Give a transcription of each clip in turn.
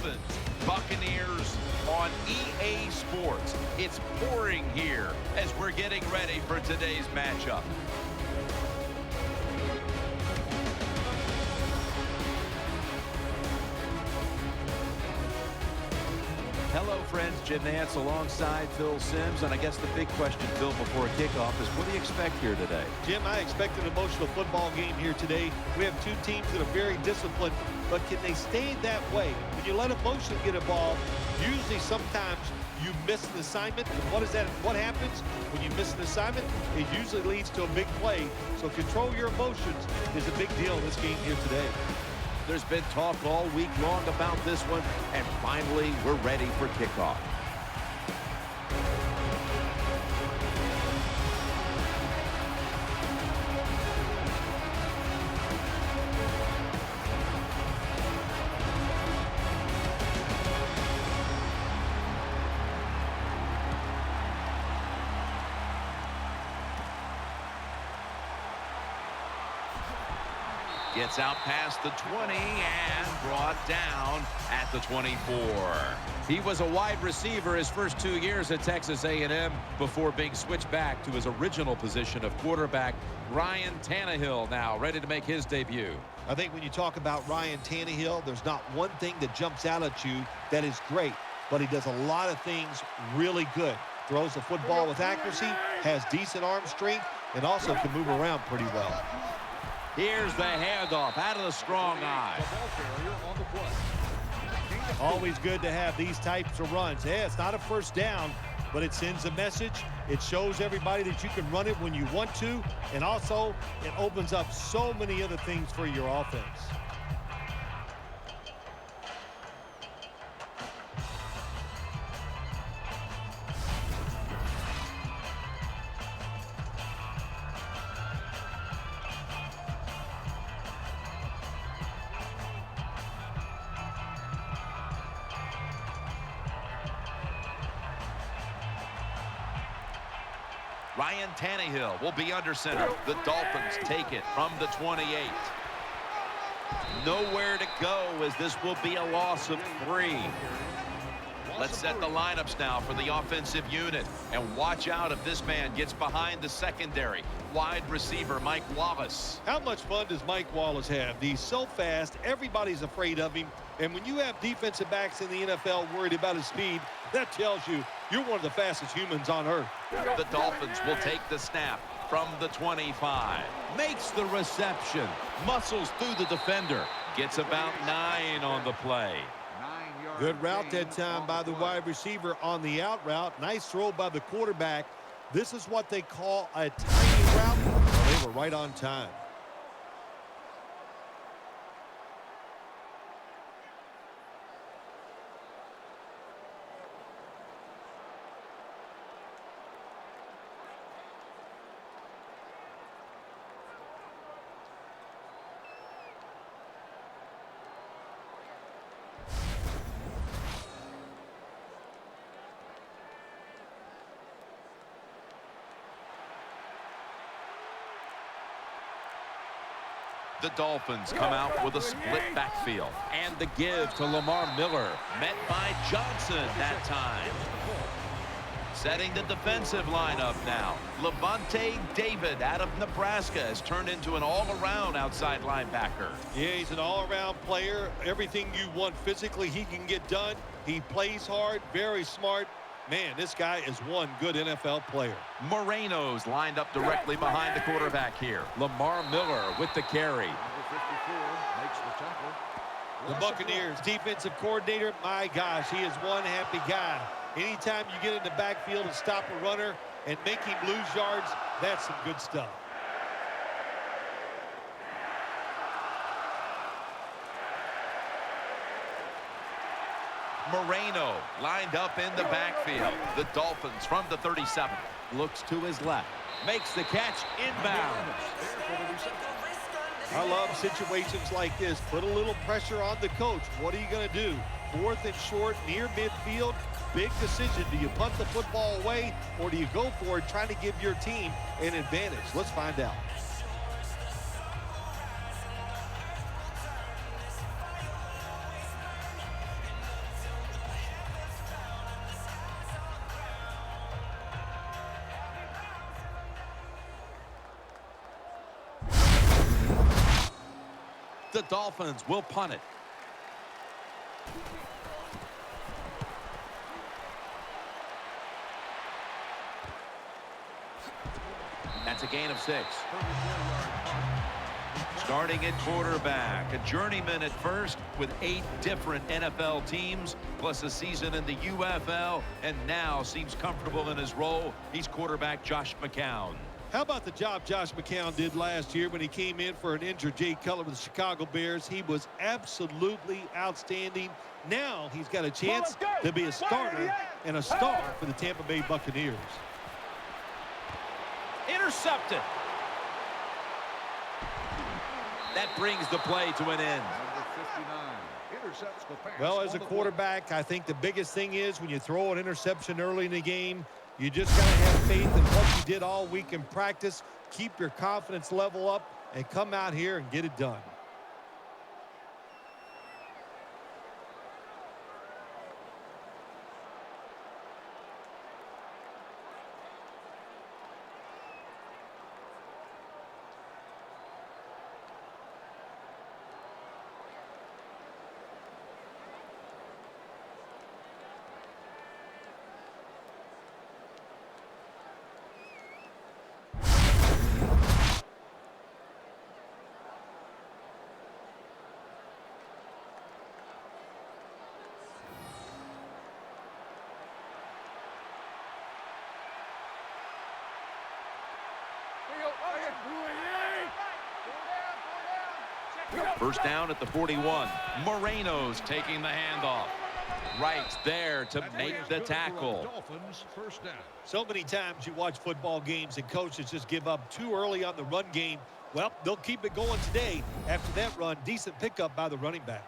Dolphins, Buccaneers on EA Sports. It's pouring here as we're getting ready for today's matchup. Hello, friends. Jim Nantz alongside Phil Simms. And I guess the big question, Phil, before kickoff is what do you expect here today? Jim, I expect an emotional football game here today. We have two teams that are very disciplined, but can they stay that way? When you let emotion get involved, usually sometimes you miss an assignment. And what happens when you miss an assignment? It usually leads to a big play. So control your emotions is a big deal in this game here today. There's been talk all week long about this one, and finally we're ready for kickoff. Gets out past the 20 and brought down at the 24. He was a wide receiver his first 2 years at Texas A&M before being switched back to his original position of quarterback. Ryan Tannehill now ready to make his debut. I think when you talk about Ryan Tannehill, there's not one thing that jumps out at you that is great, but he does a lot of things really good. Throws the football with accuracy, has decent arm strength, and also can move around pretty well. Here's the handoff out of the strong eye. Always good to have these types of runs. Yeah, it's not a first down, but it sends a message. It shows everybody that you can run it when you want to, and also it opens up so many other things for your offense. Ryan Tannehill will be under center. The Dolphins take it from the 28. Nowhere to go as this will be a loss of 3. Let's set the lineups now for the offensive unit. And watch out if this man gets behind the secondary. Wide receiver Mike Wallace. How much fun does Mike Wallace have? He's so fast, everybody's afraid of him. And when you have defensive backs in the NFL worried about his speed, that tells you you're one of the fastest humans on earth. The Dolphins will take the snap from the 25. Makes the reception. Muscles through the defender. Gets about 9 on the play. Good route that time by the wide receiver on the out route. Nice throw by the quarterback. This is what they call a tiny route. Well, they were right on time. The Dolphins come out with a split backfield. And the give to Lamar Miller. Met by Johnson that time. Setting the defensive lineup now. Levante David out of Nebraska has turned into an all-around outside linebacker. Yeah, he's an all-around player. Everything you want physically, he can get done. He plays hard, very smart. Man, this guy is one good NFL player. Moreno's lined up directly behind the quarterback here. Lamar Miller with the carry. The Buccaneers defensive coordinator, my gosh, he is one happy guy. Anytime you get in the backfield and stop a runner and make him lose yards, that's some good stuff. Moreno lined up in the backfield. The Dolphins from the 37. Looks to his left. Makes the catch inbound. I love situations like this. Put a little pressure on the coach. What are you going to do? 4th and short, near midfield. Big decision. Do you punt the football away or do you go for it trying to give your team an advantage? Let's find out. The Dolphins will punt it. That's a gain of 6. Starting at quarterback, a journeyman at first with 8 different NFL teams, plus a season in the UFL, and now seems comfortable in his role. He's quarterback Josh McCown. How about the job Josh McCown did last year when he came in for an injured Jay Cutler with the Chicago Bears? He was absolutely outstanding. Now he's got a chance to be a starter and a star for the Tampa Bay Buccaneers. Intercepted. That brings the play to an end. Well, as a quarterback, I think the biggest thing is when you throw an interception early in the game, you just got to have faith in what you did all week in practice. Keep your confidence level up and come out here and get it done. First down at the 41. Moreno's taking the handoff. Right there to make the tackle. Dolphins first down. So many times you watch football games and coaches just give up too early on the run game. Well, they'll keep it going today. After that run, decent pickup by the running back.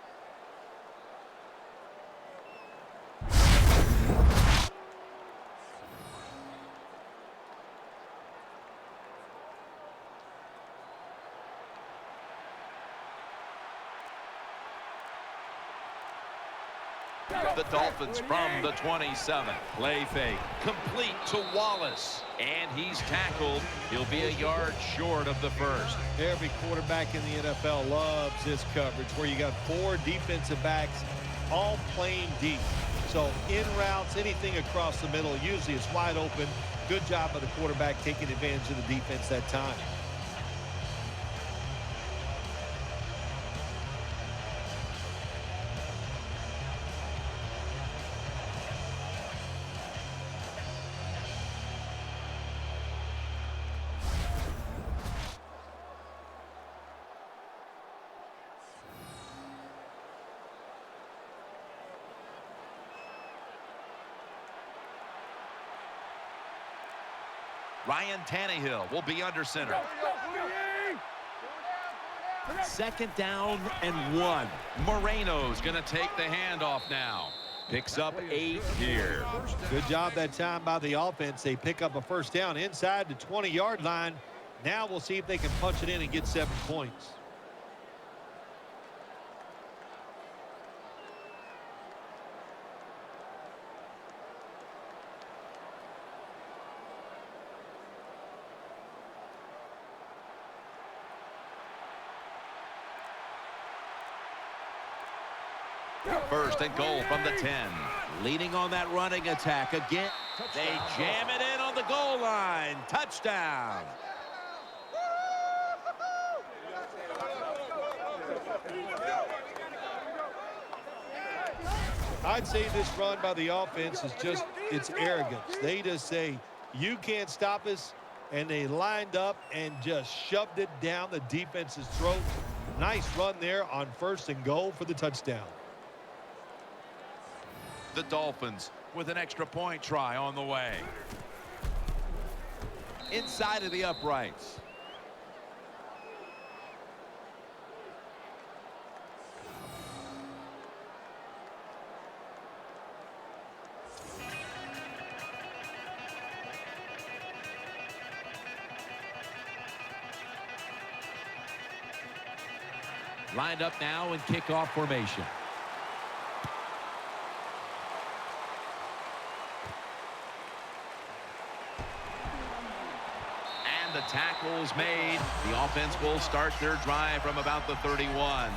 The Dolphins from the 27. Play fake. Complete to Wallace. And he's tackled. He'll be a yard short of the first. Every quarterback in the NFL loves this coverage where you got 4 defensive backs all playing deep. So in routes, anything across the middle, usually it's wide open. Good job by the quarterback taking advantage of the defense that time. Ryan Tannehill will be under center. Second down and 1. Moreno's going to take the handoff now. Picks up 8 here. Good job that time by the offense. They pick up a first down inside the 20-yard line. Now we'll see if they can punch it in and get 7 points. First and goal from the 10. Leading on that running attack again. They jam it in on the goal line. Touchdown. I'd say this run by the offense is just, it's arrogance. They just say, you can't stop us, and they lined up and just shoved it down the defense's throat. Nice run there on first and goal for the touchdown. The Dolphins with an extra point try on the way. Inside of the uprights. Lined up now in kickoff formation. the tackle's made. The offense will start their drive from about the 31.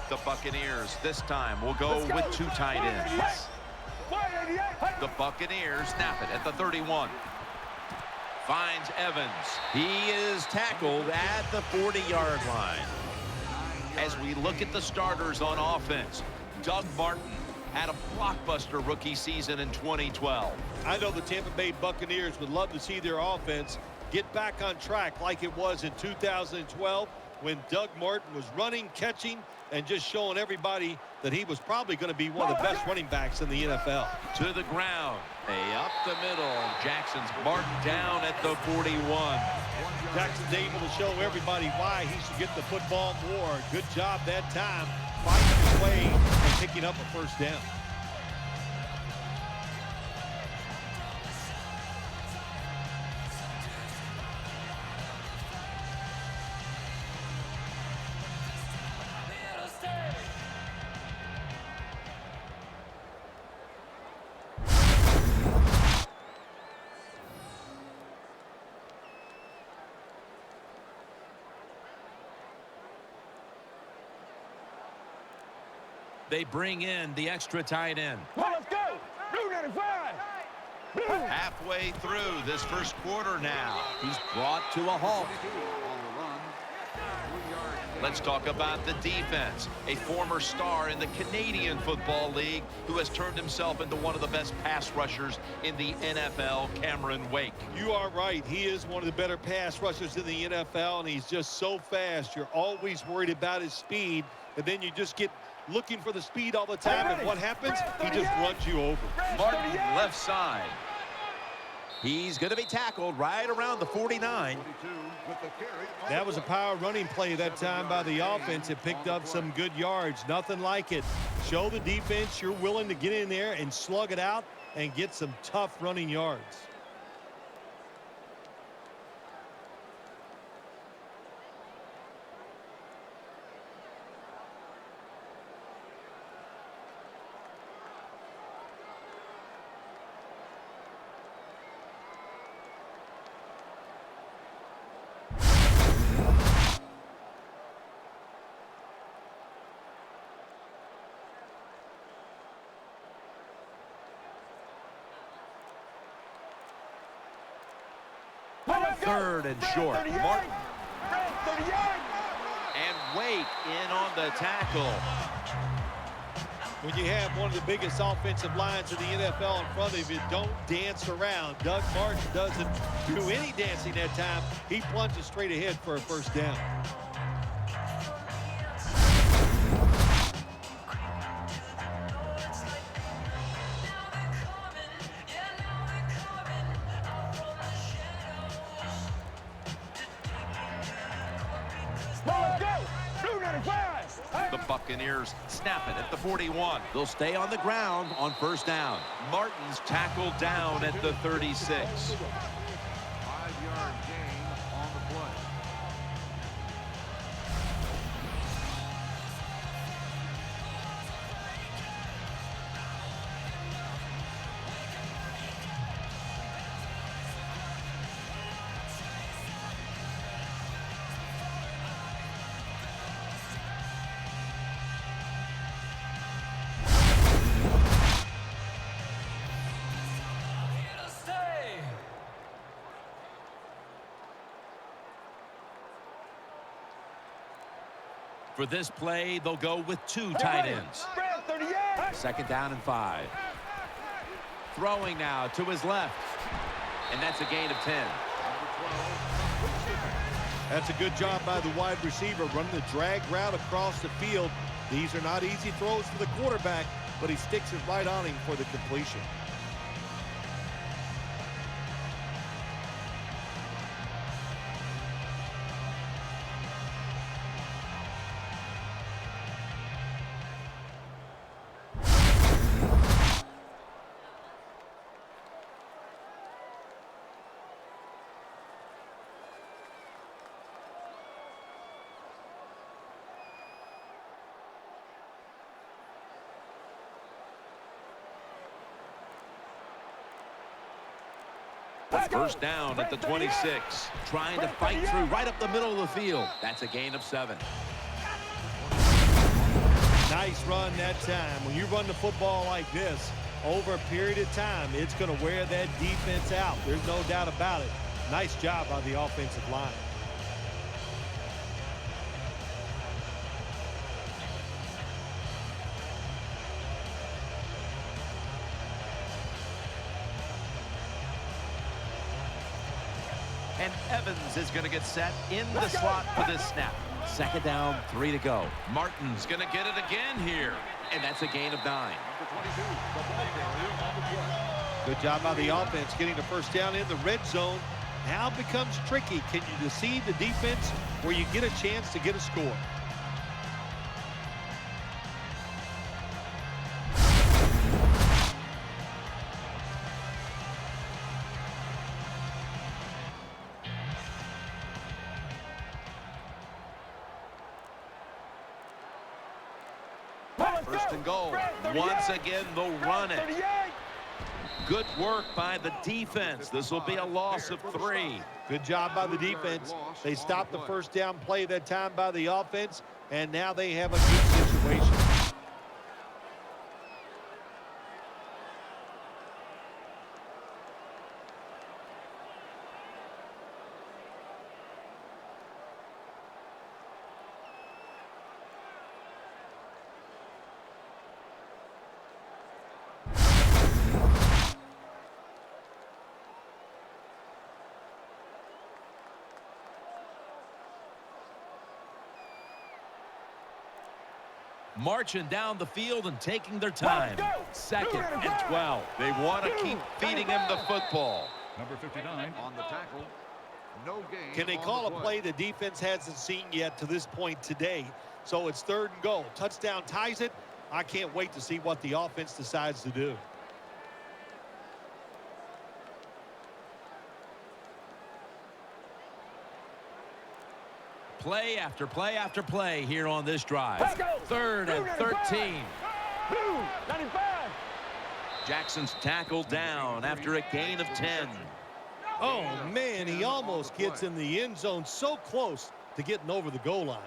The Buccaneers this time will go with 2 tight ends. The Buccaneers snap it at the 31. Finds Evans. He is tackled at the 40-yard line. As we look at the starters on offense, Doug Martin had a blockbuster rookie season in 2012. I know the Tampa Bay Buccaneers would love to see their offense get back on track like it was in 2012 when Doug Martin was running, catching, and just showing everybody that he was probably going to be one of the best running backs in the NFL. To the ground. Up the middle. Jackson's Martin down at the 41. Jackson's able to show everybody why he should get the football more. Good job that time fighting his way and picking up a first down. They bring in the extra tight end. Let's go! Blue 95! Blue. Halfway through this first quarter now. He's brought to a halt. Let's talk about the defense. A former star in the Canadian Football League who has turned himself into one of the best pass rushers in the NFL, Cameron Wake. You are right. He is one of the better pass rushers in the NFL, and he's just so fast. You're always worried about his speed, and then you just get looking for the speed all the time, and what happens? He just runs you over. Martin left side. He's going to be tackled right around the 49. That was a power running play that time by the offense. It picked up some good yards. Nothing like it. Show the defense you're willing to get in there and slug it out and get some tough running yards. Third and short. Martin. And Wake in on the tackle. When you have one of the biggest offensive lines in the NFL in front of you, don't dance around. Doug Martin doesn't do any dancing that time. He plunges straight ahead for a first down. The Buccaneers snap it at the 41. They'll stay on the ground on first down. Martin's tackled down at the 36. 5-yard gain on the play. For this play, they'll go with 2 tight ends. Second down and 5. Throwing now to his left. And that's a gain of 10. That's a good job by the wide receiver running the drag route across the field. These are not easy throws for the quarterback, but he sticks it right on him for the completion. First down at the 26. Trying to fight through right up the middle of the field. That's a gain of 7. Nice run that time. When you run the football like this, over a period of time, it's going to wear that defense out. There's no doubt about it. Nice job by the offensive line. And Evans is going to get set in the slot for this snap. Second down, 3 to go. Martin's going to get it again here. And that's a gain of 9. Good job by the offense getting the first down in the red zone. Now it becomes tricky. Can you deceive the defense where you get a chance to get a score? First and goal. Once again, they'll run it. Good work by the defense. This will be a loss of 3. Good job by the defense. They stopped the first down play that time by the offense, and now they have a good situation. Marching down the field and taking their time. Second and 12. They want to keep feeding him the football. Number 59 on the tackle. No gain. Can they call a play the defense hasn't seen yet to this point today? So it's 3rd and goal. Touchdown ties it. I can't wait to see what the offense decides to do. Play after play after play here on this drive. 3rd and 13. Jackson's tackled down after a gain of 10. Oh, man, he almost gets in the end zone, so close to getting over the goal line.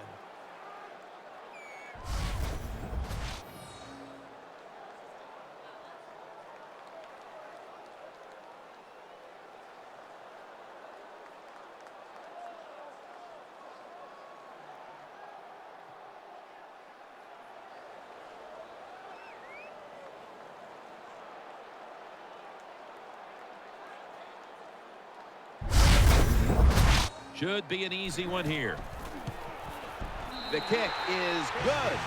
Should be an easy one here. The kick is good.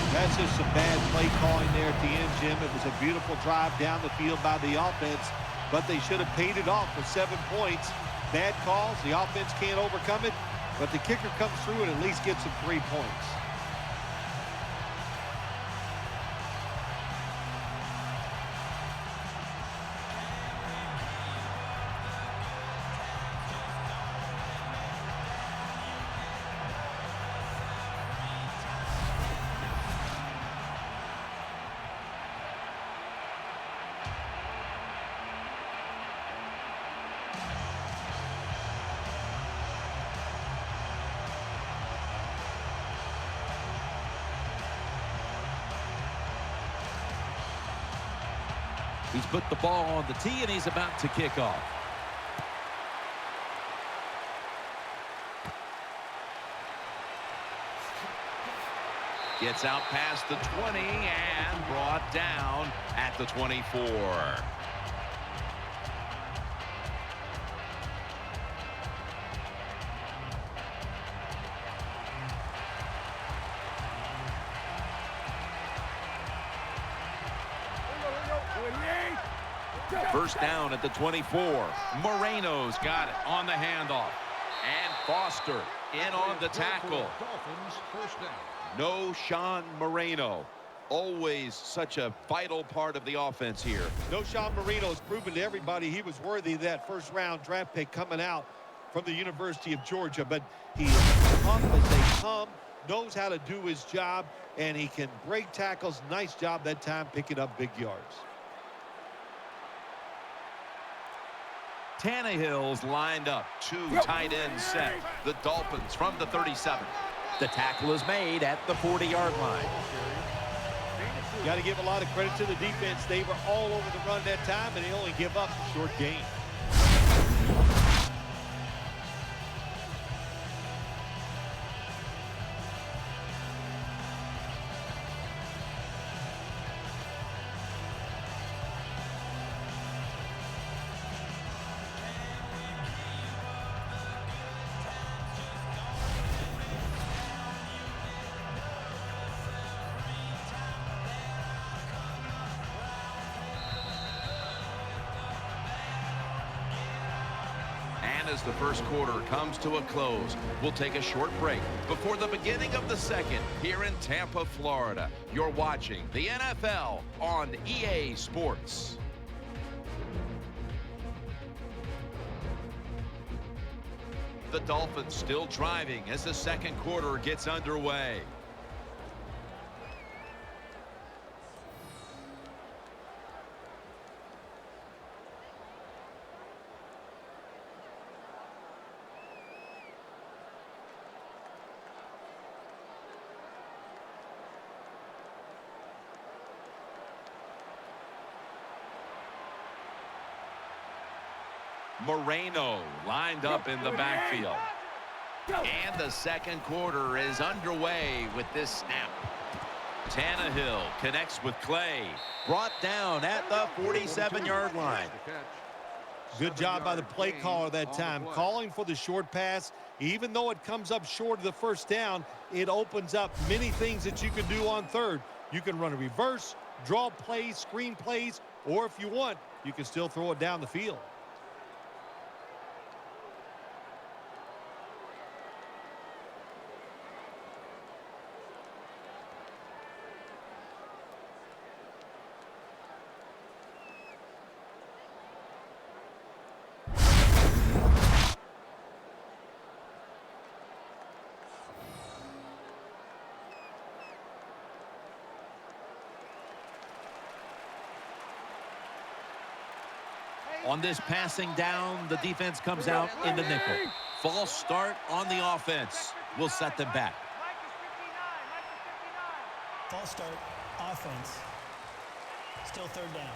That's just some bad play calling there at the end, Jim. It was a beautiful drive down the field by the offense, but they should have paid it off with 7 points. Bad calls. The offense can't overcome it, but the kicker comes through and at least gets them 3 points. He's put the ball on the tee, and he's about to kick off. Gets out past the 20 and brought down at the 24. First down at the 24. Moreno's got it on the handoff. And Foster in on the tackle. Dolphins first down. No Sean Moreno. Always such a vital part of the offense here. No, Sean Marino has proven to everybody he was worthy of that first-round draft pick coming out from the University of Georgia. But he is tough as they come, knows how to do his job, and he can break tackles. Nice job that time picking up big yards. Tannehill's lined up. Two tight ends set. The Dolphins from the 37. The tackle is made at the 40-yard line. Got to give a lot of credit to the defense. They were all over the run that time, and they only give up a short gain. As the first quarter comes to a close, we'll take a short break before the beginning of the second here in Tampa, Florida. You're watching the NFL on EA Sports. The Dolphins still driving as the second quarter gets underway. Moreno lined up in the backfield. And the second quarter is underway with this snap. Tannehill connects with Clay. Brought down at the 47-yard line. Good job by the play caller that time, calling for the short pass. Even though it comes up short of the first down, it opens up many things that you can do on third. You can run a reverse, draw plays, screen plays, or if you want, you can still throw it down the field. On this passing down, the defense comes out in the nickel. False start on the offense. We'll set them back. False start, offense. Still third down.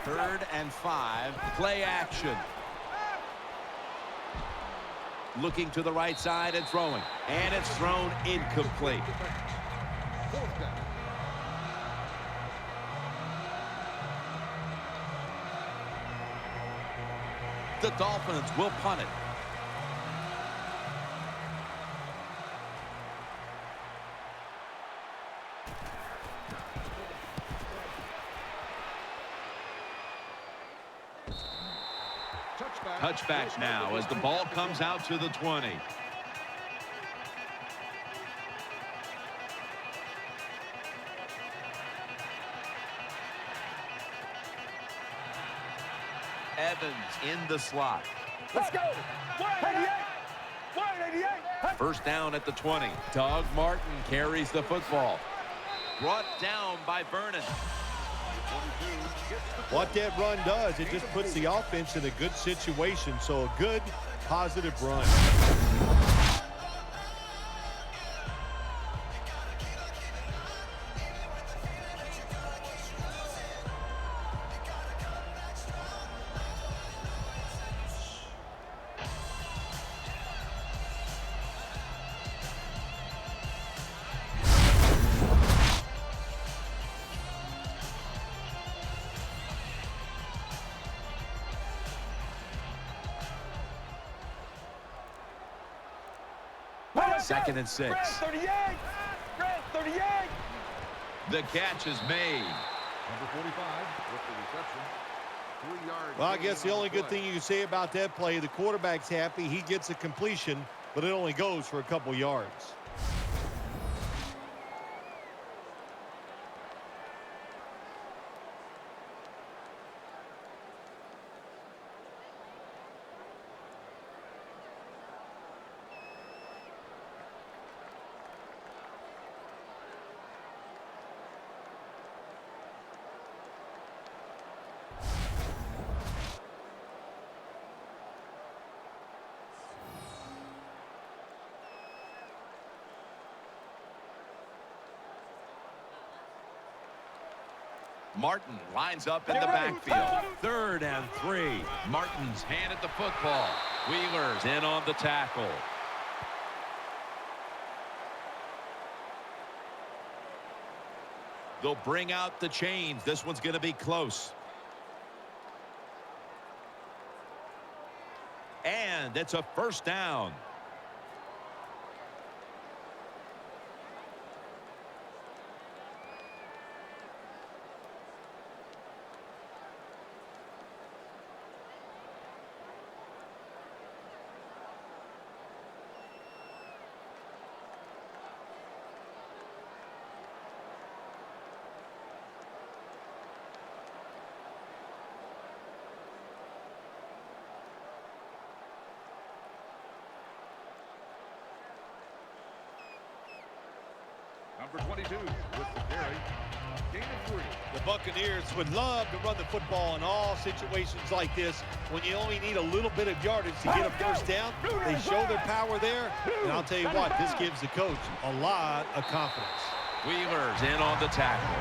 Third and 5, play action. Looking to the right side and throwing. And it's thrown incomplete. The Dolphins will punt it. Touchback now as the ball comes out to the 20. Evans in the slot. Let's go. 188. 188. First down at the 20. Doug Martin carries the football. Brought down by Vernon. What that run does, it just puts the offense in a good situation. So a good, positive run. Second and 6. 38. 38. The catch is made. Number 45 with the reception. 3-yard. Well, I guess the only good thing you can say about that play, the quarterback's happy. He gets a completion, but it only goes for a couple yards. Martin lines up in the backfield. 3rd and 3. Martin's handed the football. Wheeler's in on the tackle. They'll bring out the chains. This one's going to be close. And it's a 1st down. Number 22 with the carry. Gain of 3. The Buccaneers would love to run the football in all situations like this. When you only need a little bit of yardage to get a 1st down, they show their power there. And I'll tell you what, this gives the coach a lot of confidence. Wheeler's in on the tackle.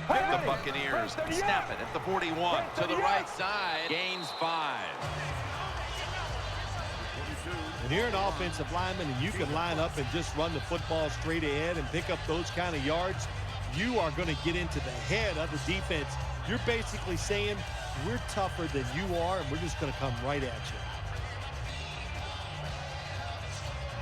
The Buccaneers snap it at the 41 to the right side. Gains 5. When you're an offensive lineman and you can line up and just run the football straight ahead and pick up those kind of yards, you are going to get into the head of the defense. You're basically saying, we're tougher than you are, and we're just going to come right at you.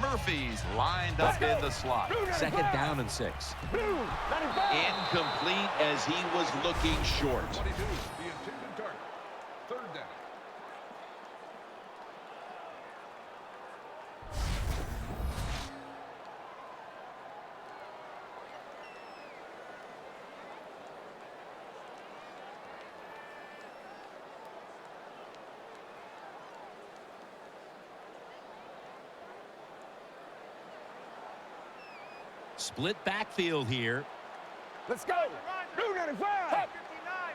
Murphy's lined up in the slot. 2nd down and 6. Incomplete as he was looking short. 22, the intended target. 3rd down. Split backfield here. Let's go. Blue 95.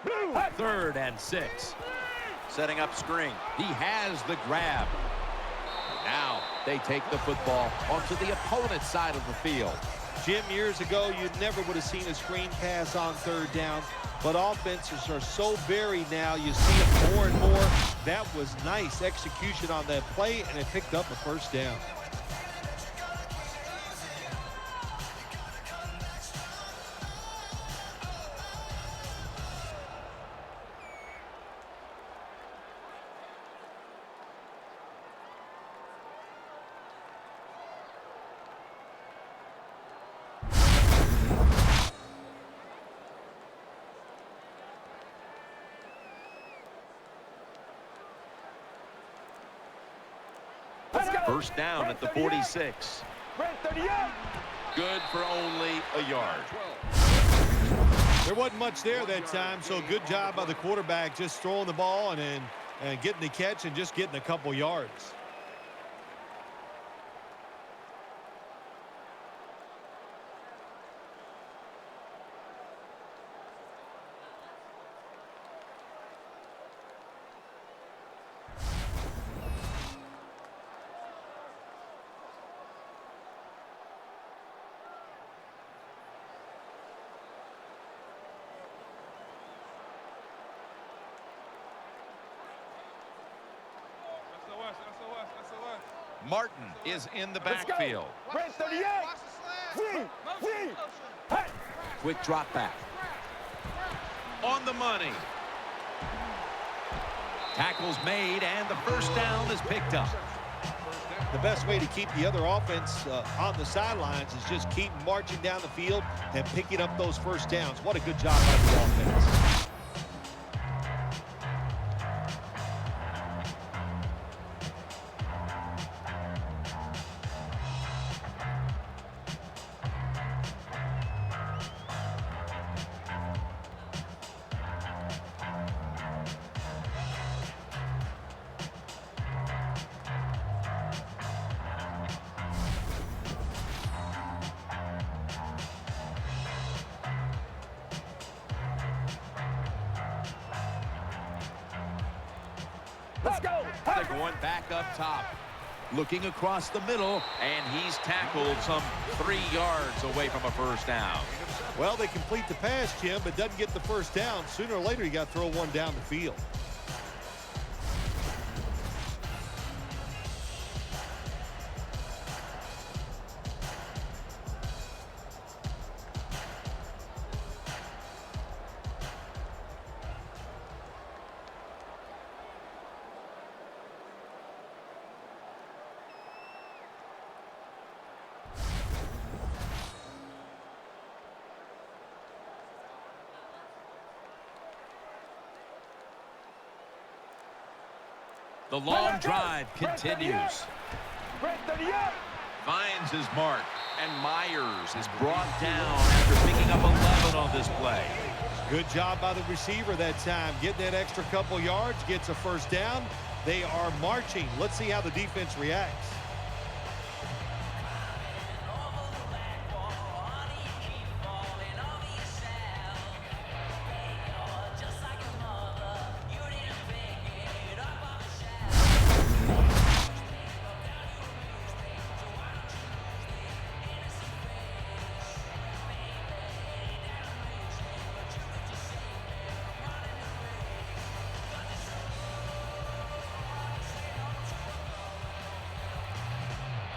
Blue. 3rd and 6. Setting up screen. He has the grab. Now they take the football onto the opponent's side of the field. Jim, years ago, you never would have seen a screen pass on 3rd down, but offenses are so buried now, you see it more and more. That was nice execution on that play, and it picked up a 1st down. First down at the 46. Good for only a yard. There wasn't much there that time, so good job by the quarterback just throwing the ball and getting the catch and just getting a couple yards. Martin is in the backfield. Red 38. Free. Hey. Quick drop back. On the money. Tackles made, and the first down is picked up. The best way to keep the other offense on the sidelines is just keep marching down the field and picking up those first downs. What a good job by the offense. Let's go. They're going back up top. Looking across the middle, and he's tackled some 3 yards away from a first down. Well, they complete the pass, Jim, but doesn't get the first down. Sooner or later, you got to throw one down the field. The long drive continues. Red 38. Finds his mark, and Myers is brought down after picking up 11 on this play. Good job by the receiver that time. Getting that extra couple yards, gets a first down. They are marching. Let's see how the defense reacts.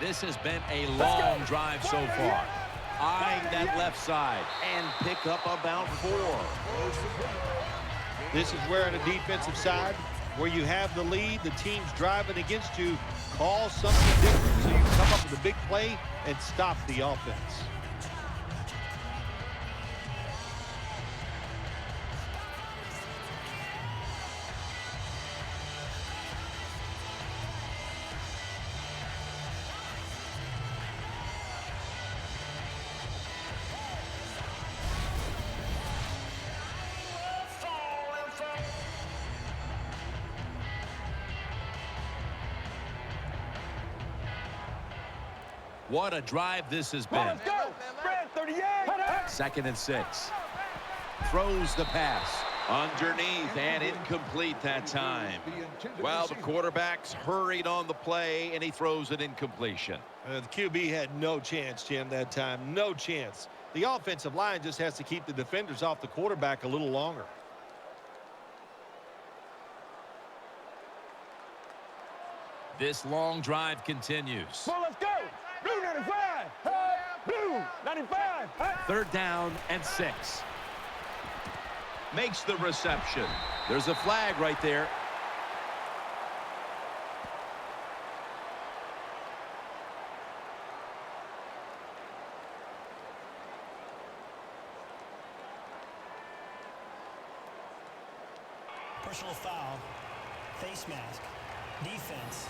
This has been a long drive so far. Eyeing that left side and pick up about 4. This is where on the defensive side, where you have the lead, the team's driving against you, call something different so you can come up with a big play and stop the offense. What a drive this has been. Let's go. Red 38. 2nd and 6. Throws the pass. Underneath and incomplete that time. Well, the quarterback's hurried on the play, and he throws it incompletion. The QB had no chance, Jim, that time. No chance. The offensive line just has to keep the defenders off the quarterback a little longer. This long drive continues. Well, let's go. Blue 95. Blue 95. 3rd down and 6. Makes the reception. There's a flag right there. Personal foul. Face mask. Defense.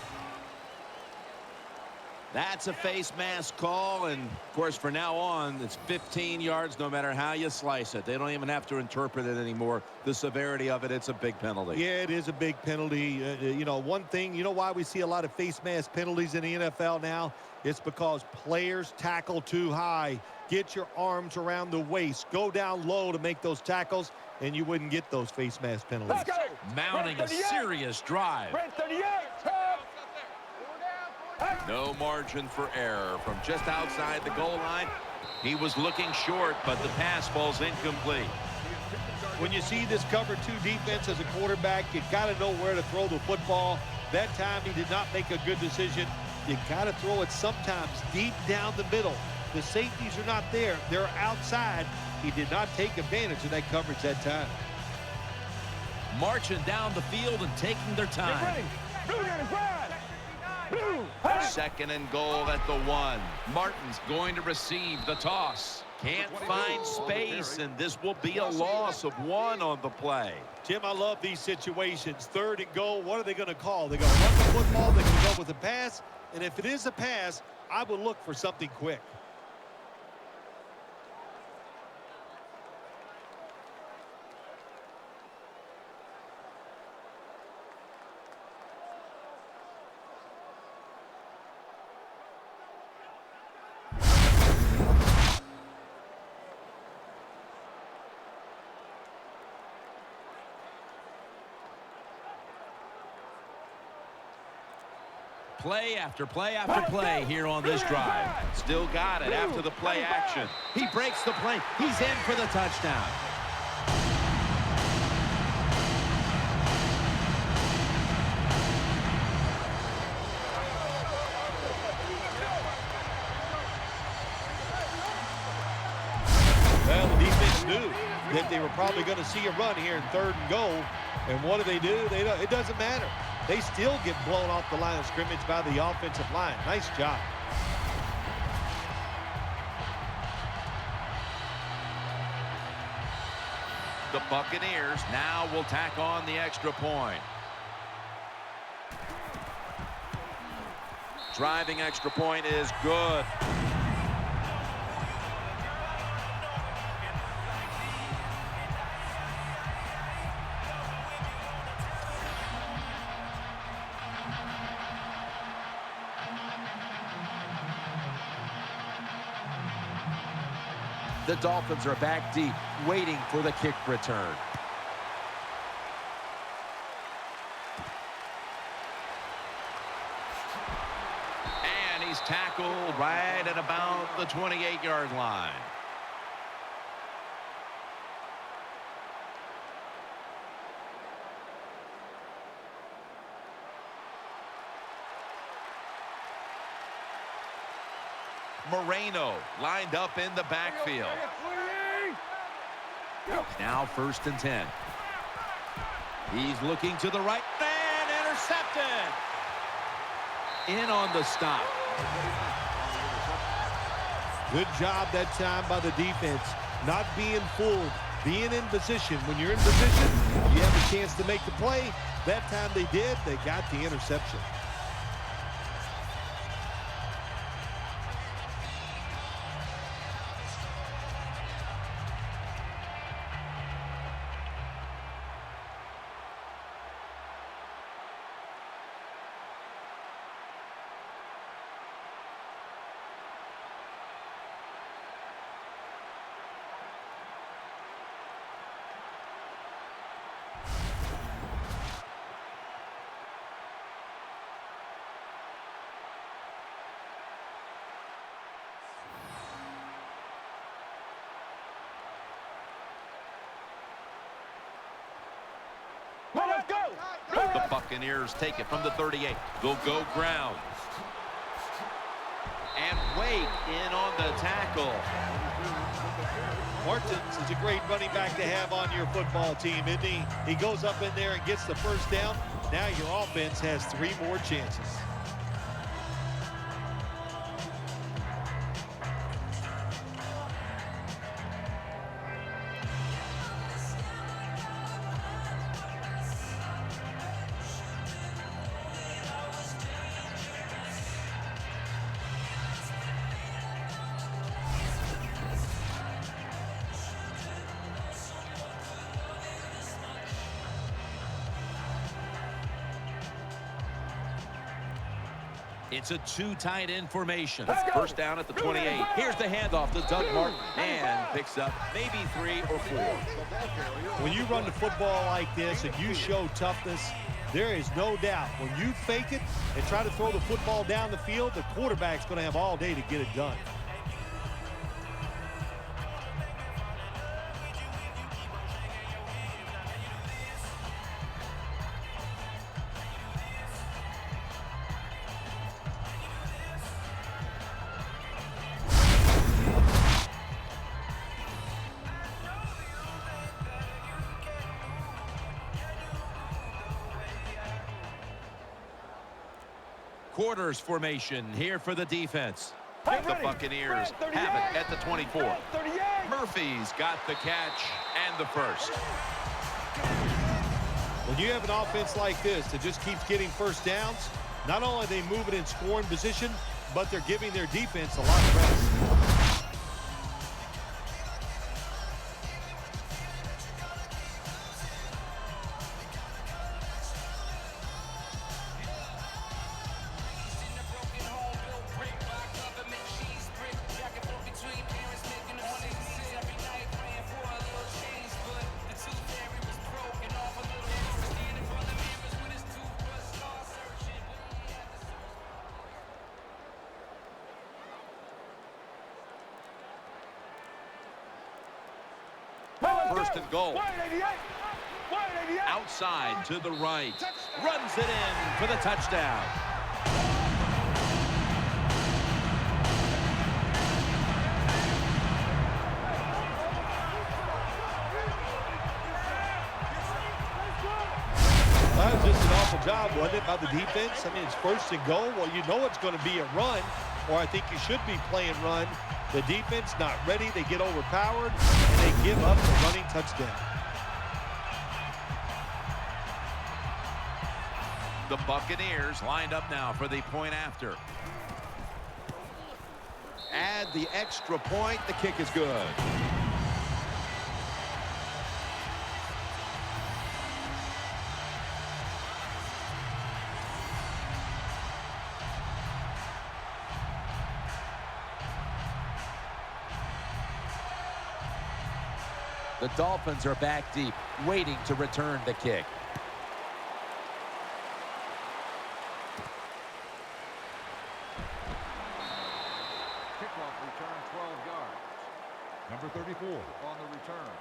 That's a face mask call, and of course for now on it's 15 yards no matter how you slice it. They don't even have to interpret it anymore. The severity of it, it's a big penalty. Yeah, it is a big penalty. You know, one thing, you know why we see a lot of face mask penalties in the NFL now? It's because players tackle too high. Get your arms around the waist. Go down low to make those tackles, and you wouldn't get those face mask penalties. Let's go. Mounting a serious drive. Red 38. No margin for error from just outside the goal line. He was looking short, but the pass falls incomplete. When you see this cover 2 defense as a quarterback, you got to know where to throw the football. That time he did not make a good decision. You got to throw it sometimes deep down the middle. The safeties are not there. They're outside. He did not take advantage of that coverage that time. Marching down the field and taking their time. Ready. Blue 95. Blue. Hey. Second and goal at the 1. Martin's going to receive the toss. Can't find space, and this will be a loss of 1 on the play. Jim, I love these situations. 3rd and goal. What are they going to call? They're going to run the football. They're going to go with a pass. And if it is a pass, I would look for something quick. Play after play after play here on this drive. Still got it after the play action. He breaks the play. He's in for the touchdown. Well, the defense knew that they were probably going to see a run here in 3rd and goal. And what do? It doesn't matter. They still get blown off the line of scrimmage by the offensive line. Nice job. The Buccaneers now will tack on the extra point. Driving extra point is good. The Dolphins are back deep, waiting for the kick return. And he's tackled right at about the 28-yard line. Moreno lined up in the backfield. Now 1st and 10. He's looking to the right and intercepted. In on the stop. Good job that time by the defense. Not being fooled. Being in position. When you're in position, you have a chance to make the play. That time they did. They got the interception. Well, let's go. The Buccaneers take it from the 38. They'll go ground. And Wake in on the tackle. Martins is a great running back to have on your football team, isn't he? He goes up in there and gets the first down. Now your offense has 3 more chances. It's a 2 tight end formation. First down at the 28. Here's the handoff to Doug Martin. And picks up maybe 3 or 4. When you run the football like this and you show toughness, there is no doubt when you fake it and try to throw the football down the field, the quarterback's going to have all day to get it done. quarters formation here for the defense. Hey, The ready. Buccaneers Red, have it at the 24. 38. Murphy's got the catch and the first. When you have an offense like this that just keeps getting first downs, not only are they moving in scoring position, but they're giving their defense a lot of rest. First and goal. 188. 188. Outside to the right. Runs it in for the touchdown. That was just an awful job, wasn't it, by the defense? I mean, it's first and goal. Well, you know it's going to be a run, or I think you should be playing run. The defense not ready. They get overpowered, and they give up the running touchdown. The Buccaneers lined up now for the point after. Add the extra point. The kick is good. The Dolphins are back deep, waiting to return the kick. Kickoff return 12 yards. Number 34. On the return.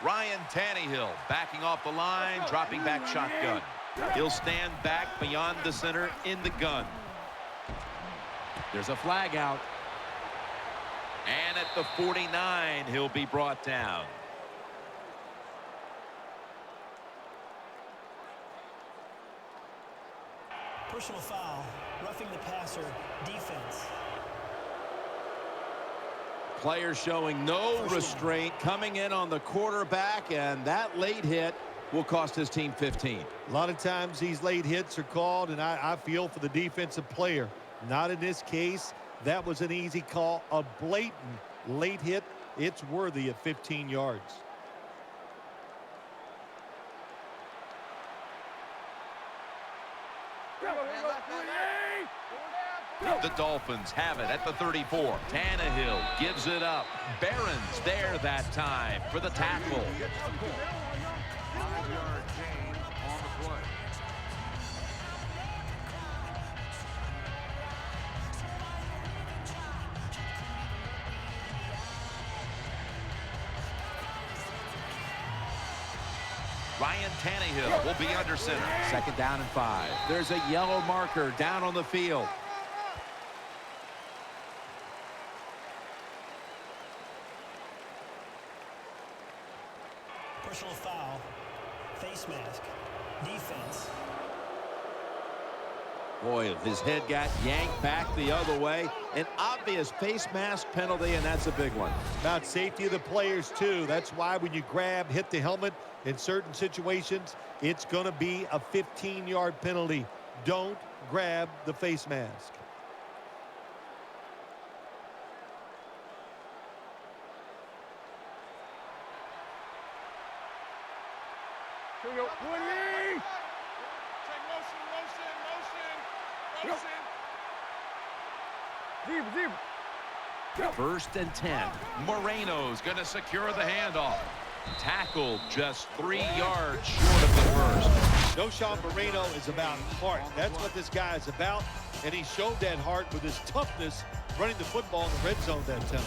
Ryan Tannehill backing off the line, dropping back shotgun. He'll stand back beyond the center in the gun. There's a flag out. And at the 49, he'll be brought down. Personal foul, roughing the passer, defense. Players showing no restraint, coming in on the quarterback, and that late hit will cost his team 15. A lot of times these late hits are called, and I feel for the defensive player. Not in this case. That was an easy call. A blatant late hit. It's worthy of 15 yards. The Dolphins have it at the 34. Tannehill gives it up. Barron's there that time for the tackle. 5-yard gain on the play. Ryan Tannehill will be under center. Second down and 5. There's a yellow marker down on the field. Personal foul, face mask, defense. Boy, his head got yanked back the other way. An obvious face mask penalty, and that's a big one. About safety of the players, too. That's why when you grab, hit the helmet in certain situations, it's going to be a 15-yard penalty. Don't grab the face mask. Here we go. 28. Deep, deep. First and 10. Moreno's going to secure the handoff. Tackled just 3 yards short of the first. Sean Moreno is about heart. That's what this guy is about, and he showed that heart with his toughness running the football in the red zone that time.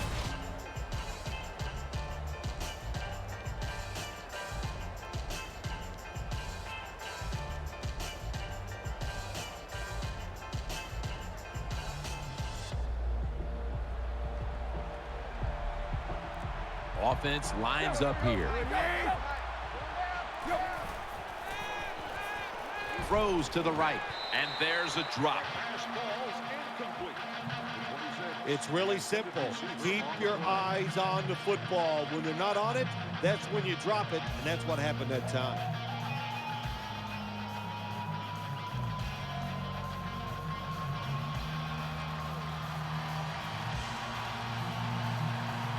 Offense lines up here. Throws to the right. And there's a drop. It's really simple. Keep your eyes on the football. When they're not on it, that's when you drop it, and that's what happened that time.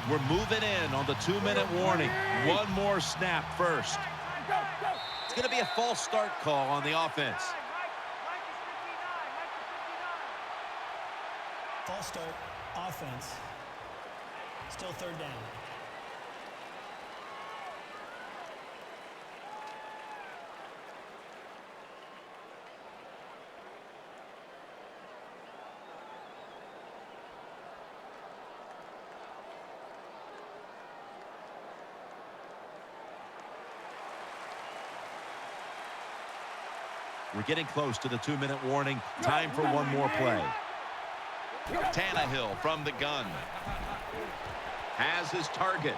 We're moving in on the 2-minute warning. One more snap first. It's going to be a false start call on the offense. False start, offense. Still third down. We're getting close to the 2-minute warning. Time for one more play. Tannehill from the gun. Has his target.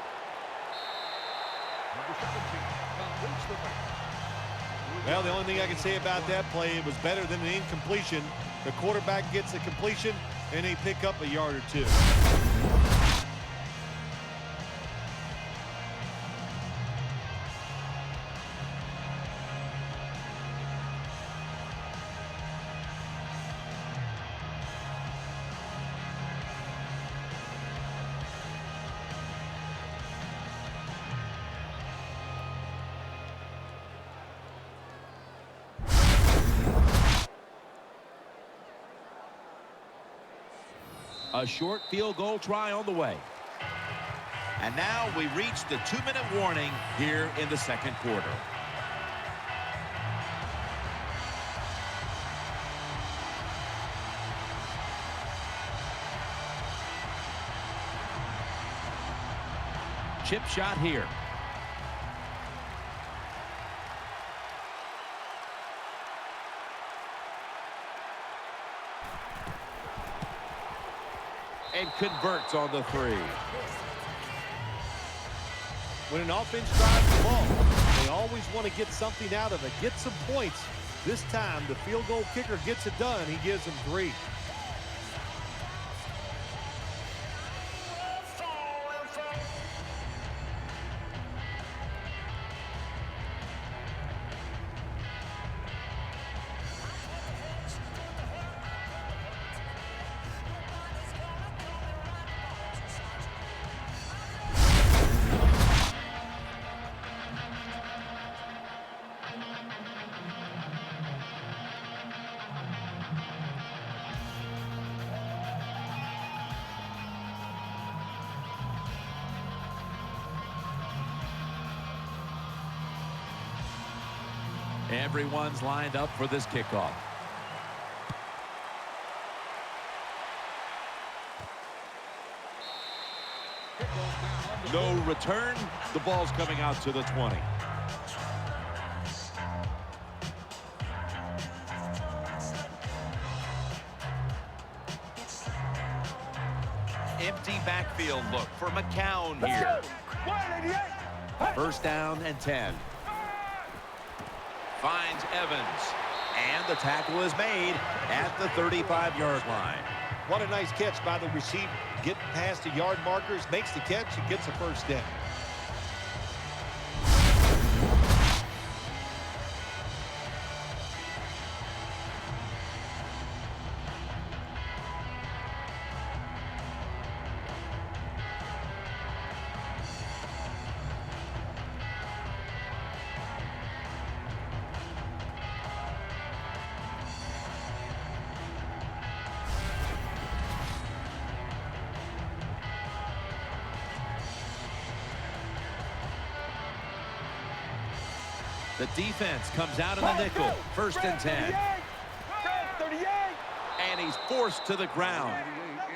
Well, the only thing I can say about that play, it was better than an incompletion. The quarterback gets a completion, and they pick up a yard or two. A short field goal try on the way. And now we reach the 2-minute warning here in the second quarter. Chip shot here. And converts on the 3. When an offense drives the ball, they always want to get something out of it, get some points. This time, the field goal kicker gets it done. He gives them 3. Everyone's lined up for this kickoff. No return. The ball's coming out to the 20. Empty backfield look for McCown here. First down and 10. Finds Evans. And the tackle is made at the 35-yard line. What a nice catch by the receiver. Getting past the yard markers, makes the catch, and gets a first down. The defense comes out in the nickel. First and 10. And he's forced to the ground.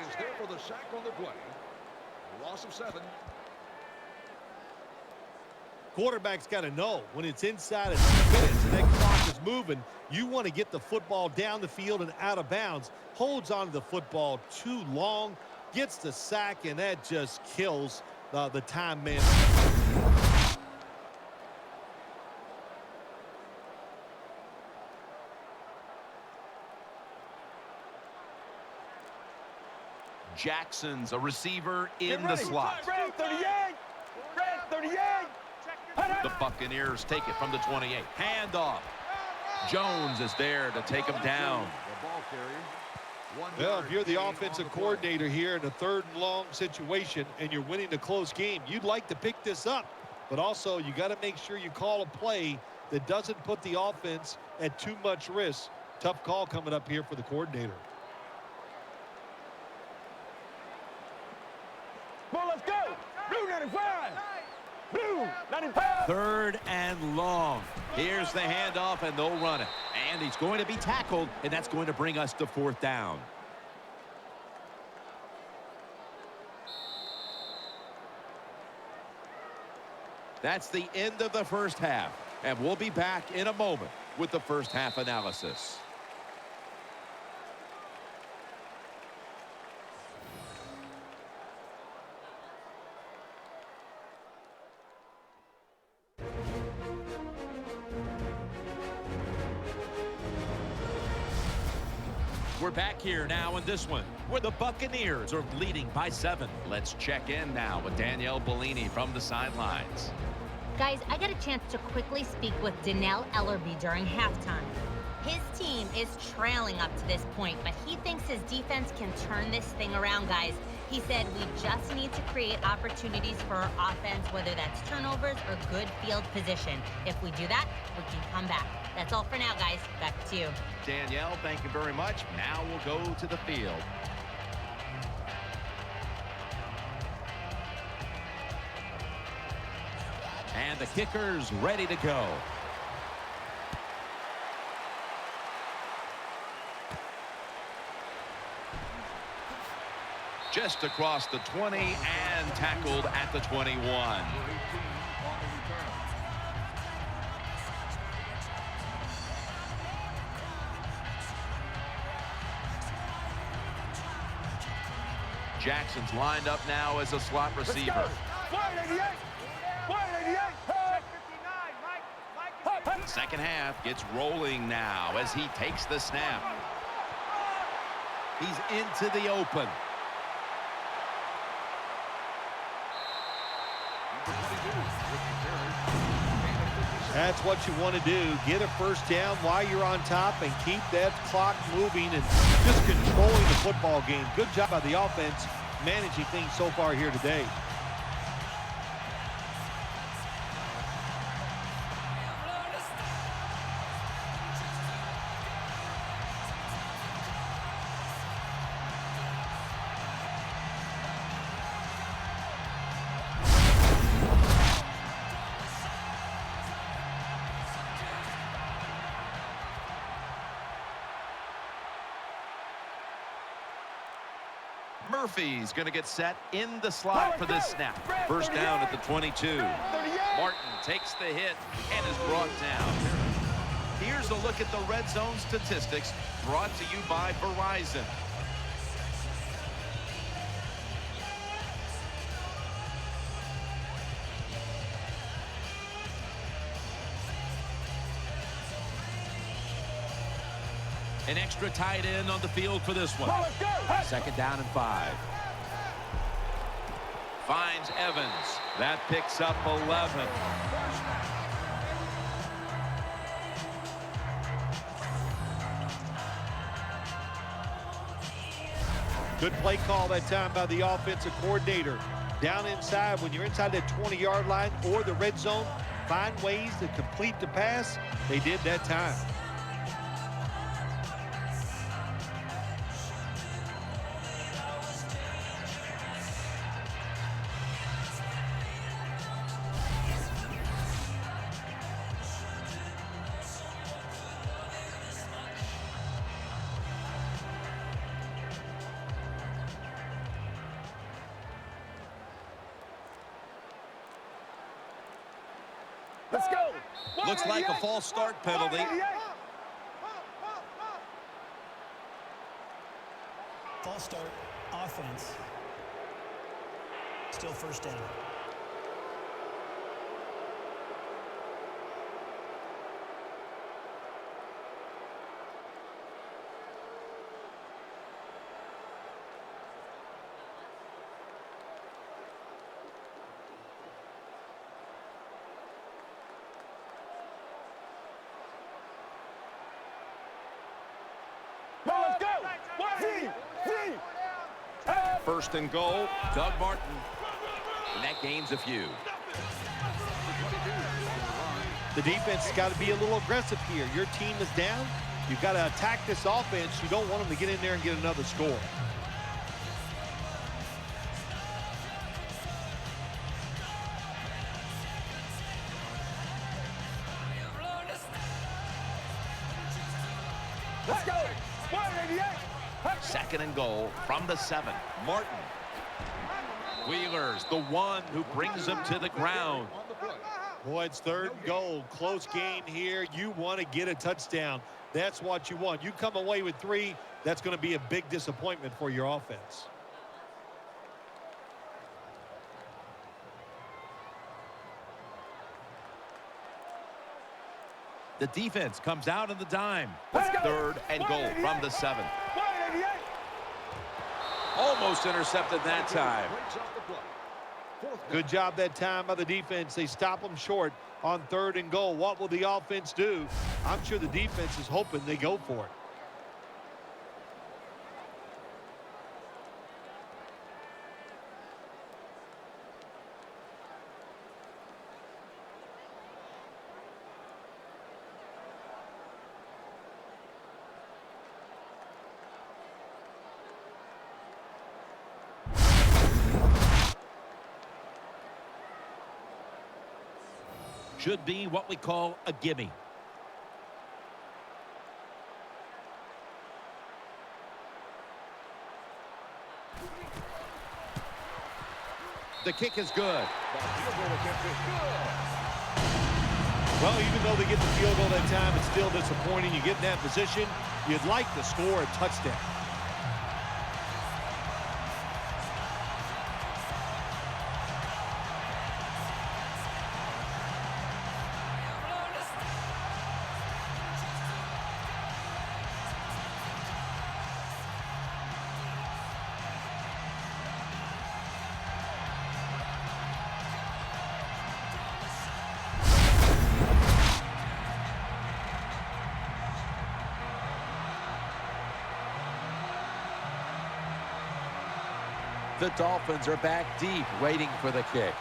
Is there for the sack on the play. Loss of 7. Quarterback's got to know when it's inside of 2 minutes and that clock is moving, you want to get the football down the field and out of bounds. Holds on to the football too long, gets the sack, and that just kills the time management. Jackson's a receiver in the slot. Red 38. Red 38. The Buccaneers take it from the 28. Handoff. Jones is there to take him down. The ball carrier. Well, if you're the offensive coordinator here in a 3rd and long situation and you're winning a close game, you'd like to pick this up. But also, you got to make sure you call a play that doesn't put the offense at too much risk. Tough call coming up here for the coordinator. Well, let's go. Blue 95. Blue 95. 3rd and long. Here's the handoff, and they'll run it. And he's going to be tackled, and that's going to bring us to 4th down. That's the end of the first half, and we'll be back in a moment with the first half analysis. We're back here now in this one, where the Buccaneers are leading by 7. Let's check in now with Danielle Bellini from the sidelines. Guys, I got a chance to quickly speak with Donnell Ellerby during halftime. His team is trailing up to this point, but he thinks his defense can turn this thing around, guys. He said we just need to create opportunities for our offense, whether that's turnovers or good field position. If we do that, we can come back. That's all for now, guys. Back to you. Danielle, thank you very much. Now we'll go to the field. And the kicker's ready to go. Just across the 20 and tackled at the 21. Jackson's lined up now as a slot receiver. 188. 188. Second half gets rolling now as he takes the snap. He's into the open. That's what you want to do. Get a first down while you're on top and keep that clock moving and just controlling the football game. Good job by the offense managing things so far here today. Murphy's going to get set in the slot for this snap. First down at the 22. Martin takes the hit and is brought down. Here's a look at the red zone statistics brought to you by Verizon. An extra tight end on the field for this one. Second down and 5. Finds Evans. That picks up 11. Good play call that time by the offensive coordinator. Down inside, when you're inside that 20-yard line or the red zone, find ways to complete the pass. They did that time. Let's go. Looks like a false start penalty. False start, offense. Still first down. Let's go. See. First and goal, Doug Martin. And that gains a few. The defense has got to be a little aggressive here. Your team is down. You've got to attack this offense. You don't want them to get in there and get another score. Let's go. 188. Second and goal from the 7. Martin. Wheeler's the one who brings him to the ground. Boy, it's third and goal. Close game here. You want to get a touchdown. That's what you want. You come away with 3, that's going to be a big disappointment for your offense. The defense comes out on the dime. Let's go. Third and goal from the 7. 188. Almost intercepted that time. Good job that time by the defense. They stop them short on third and goal. What will the offense do? I'm sure the defense is hoping they go for it. Should be what we call a gimme. The kick is good. Well, even though they get the field goal that time, it's still disappointing. You get in that position, you'd like to score a touchdown. The Dolphins are back deep, waiting for the kick.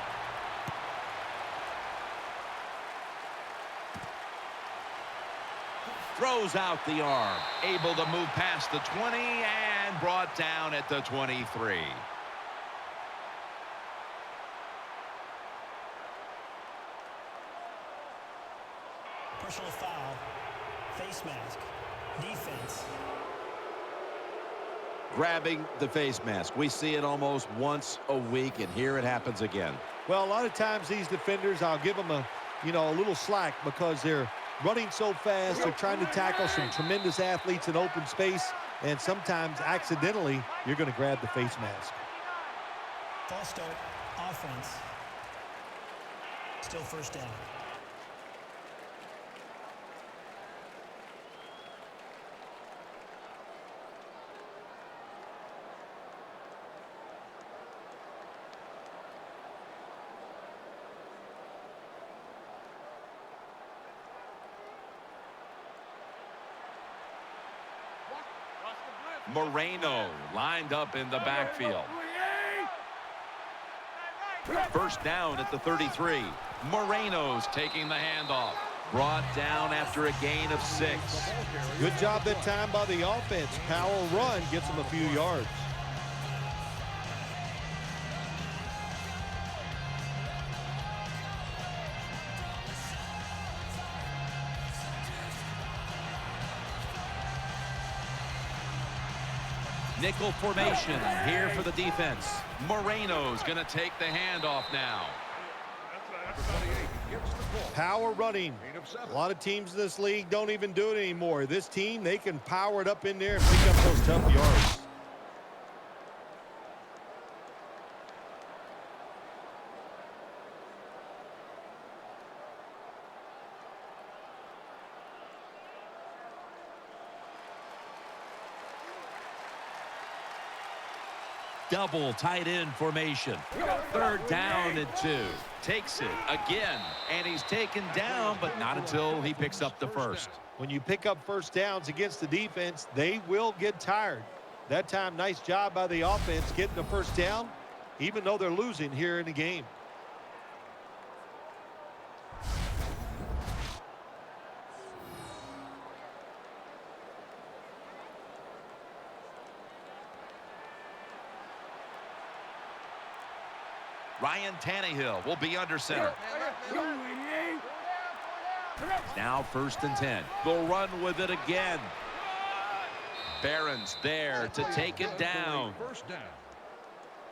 Throws out the arm, able to move past the 20 and brought down at the 23. Personal foul. Face mask. Defense. Grabbing the face mask. We see it almost once a week, and here it happens again. Well, a lot of times these defenders, I'll give them a little slack because they're running so fast. They're trying to tackle some tremendous athletes in open space, and sometimes accidentally you're going to grab the face mask. False start. Offense. Still first down. Moreno lined up in the backfield. First down at the 33. Moreno's taking the handoff. Brought down after a gain of 6. Good job that time by the offense. Power run gets them a few yards. Nickel formation here for the defense. Moreno's going to take the handoff now. Power running. A lot of teams in this league don't even do it anymore. This team, they can power it up in there and pick up those tough yards. Double tight end formation. Third down and 2. Takes it again, and he's taken down, but not until he picks up the first. When you pick up first downs against the defense, they will get tired. That time, nice job by the offense getting the first down, even though they're losing here in the game. Ryan Tannehill will be under center. Now 1st and 10. They'll run with it again. Barron's there to take it down. First down.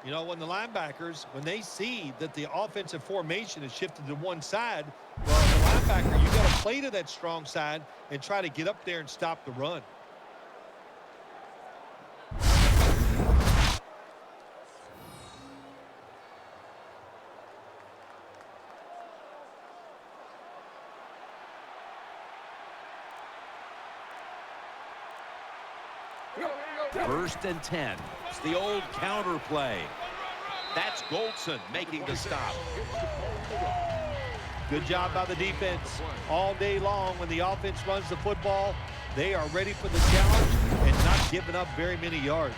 You know, when the linebackers, when they see that the offensive formation is shifted to one side, well, the linebacker, you got to play to that strong side and try to get up there and stop the run. First and 10. It's the old counter play. That's Goldson making the stop. Good job by the defense. All day long when the offense runs the football, they are ready for the challenge and not giving up very many yards.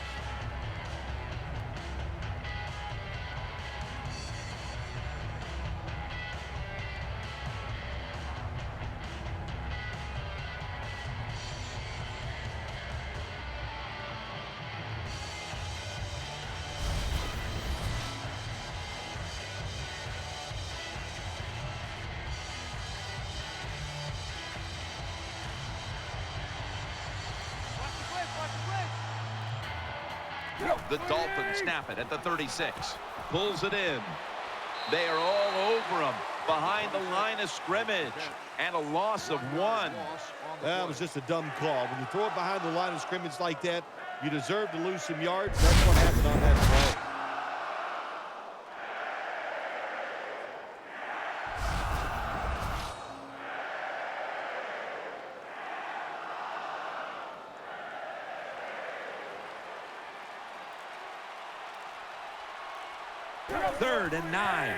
The Dolphins snap it at the 36. Pulls it in. They are all over him behind the line of scrimmage. And a loss of 1. That was just a dumb call. When you throw it behind the line of scrimmage like that, you deserve to lose some yards. That's what happened on that play. Third and 9.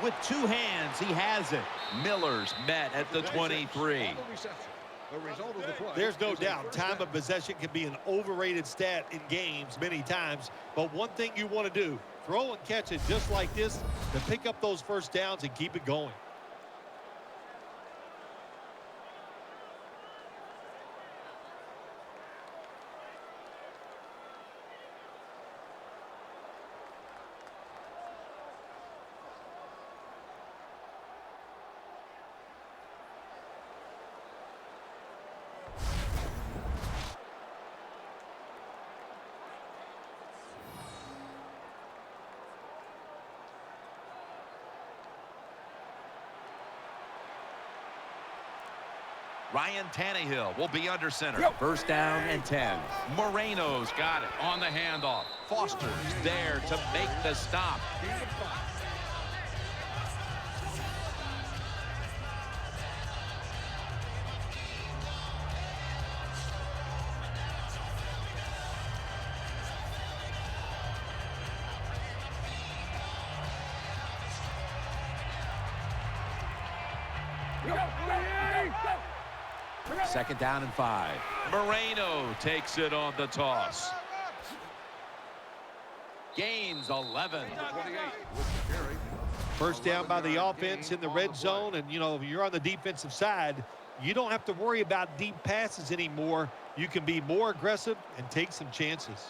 With 2 hands, he has it. Miller's met at the 23. There's no doubt time of possession can be an overrated stat in games many times, but one thing you want to do, throw and catch it just like this to pick up those first downs and keep it going. Ryan Tannehill will be under center. First down and 10. Moreno's got it on the handoff. Foster's there to make the stop. Second down and 5. Moreno takes it on the toss. Gains 11. First down by the offense in the red zone, and you know, if you're on the defensive side, you don't have to worry about deep passes anymore. You can be more aggressive and take some chances.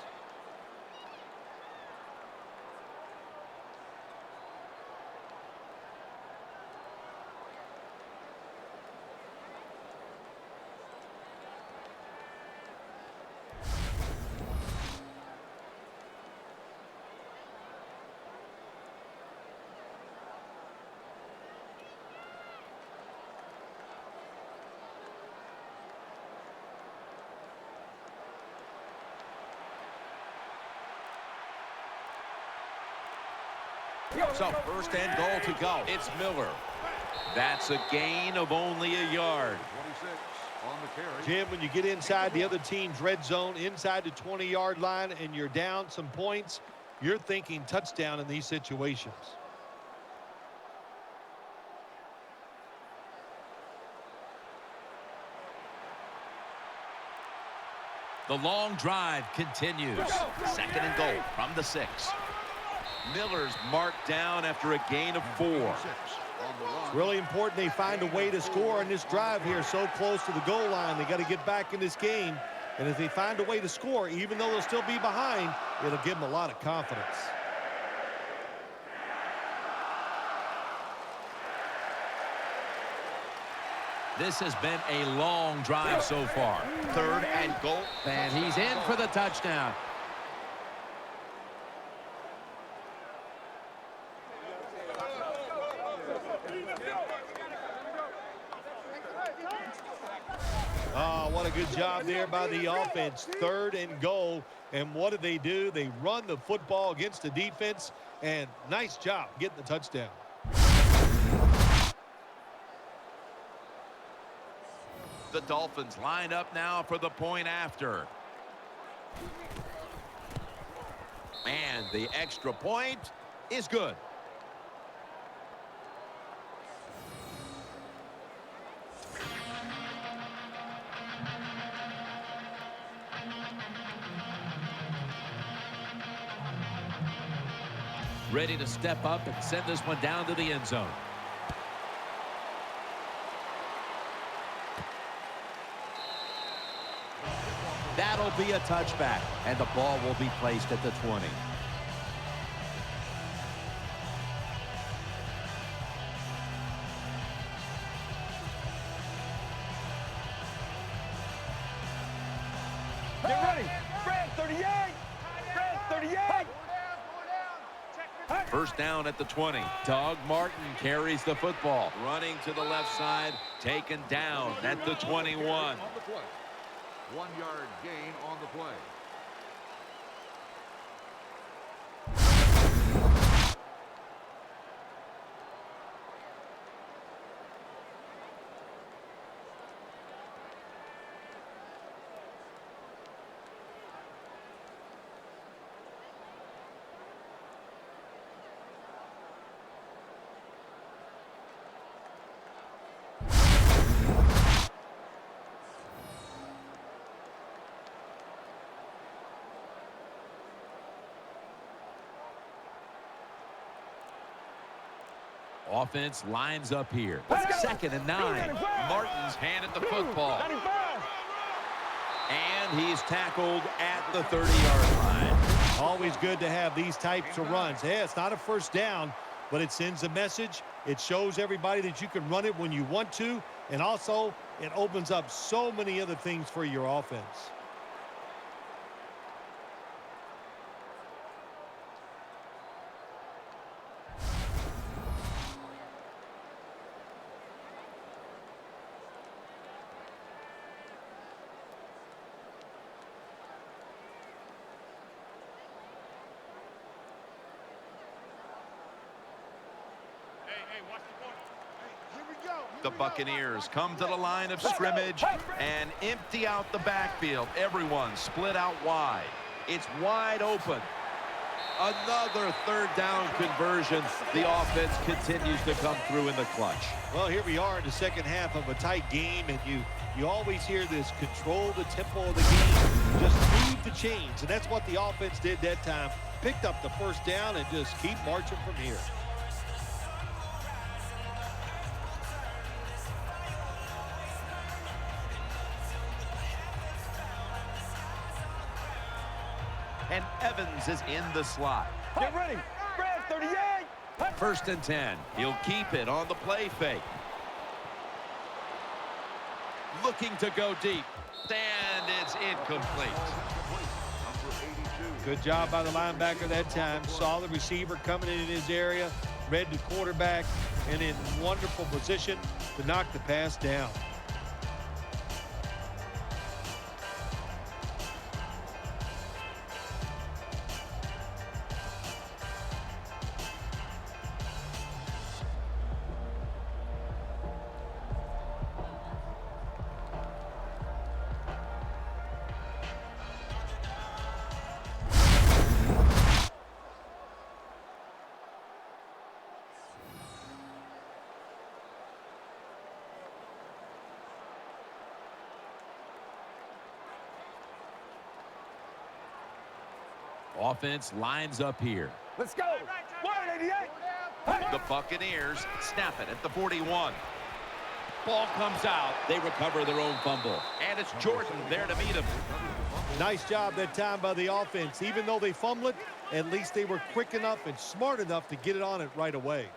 So first and goal to go. It's Miller. That's a gain of only a yard. 26 on the carry. Jim, when you get inside the other team's red zone, inside the 20-yard line, and you're down some points, you're thinking touchdown in these situations. The long drive continues. 2nd and goal from the 6. Miller's marked down after a gain of 4. It's really important they find a way to score on this drive here so close to the goal line. They got to get back in this game. And if they find a way to score, even though they'll still be behind, it'll give them a lot of confidence. This has been a long drive so far. 3rd and goal. And he's in for the touchdown. Oh, what a good job there by the offense. 3rd and goal. And what do? They run the football against the defense. And nice job getting the touchdown. The Dolphins line up now for the point after. And the extra point is good. Ready to step up and send this one down to the end zone. That'll be a touchback, and the ball will be placed at the 20. Get ready. Fred, 38. Fred, 38. First down at the 20. Doug Martin carries the football. Running to the left side, taken down at the 21. On the play. 1-yard gain on the play. Offense lines up here. 2nd and 9. Martin's handed the football. 95. And he's tackled at the 30-yard line. Always good to have these types of runs. Hey, it's not a first down, but it sends a message. It shows everybody that you can run it when you want to. And also, it opens up so many other things for your offense. The Buccaneers come to the line of scrimmage and empty out the backfield. Everyone split out wide. It's wide open. Another 3rd down conversion. The offense continues to come through in the clutch. Well, here we are in the second half of a tight game, and you always hear this: control the tempo of the game, just move the chains. And that's what the offense did that time. Picked up the first down and just keep marching from here. And Evans is in the slot. Get ready. Fred, 38. 1st and 10. He'll keep it on the play fake. Looking to go deep. And it's incomplete. Good job by the linebacker that time. Saw the receiver coming in his area, read the quarterback, and in wonderful position to knock the pass down. Offense lines up here. Let's go. 188. The Buccaneers snap it at the 41. Ball comes out. They recover their own fumble. And it's Jordan there to meet him. Nice job that time by the offense. Even though they fumbled it, at least they were quick enough and smart enough to get it on it right away.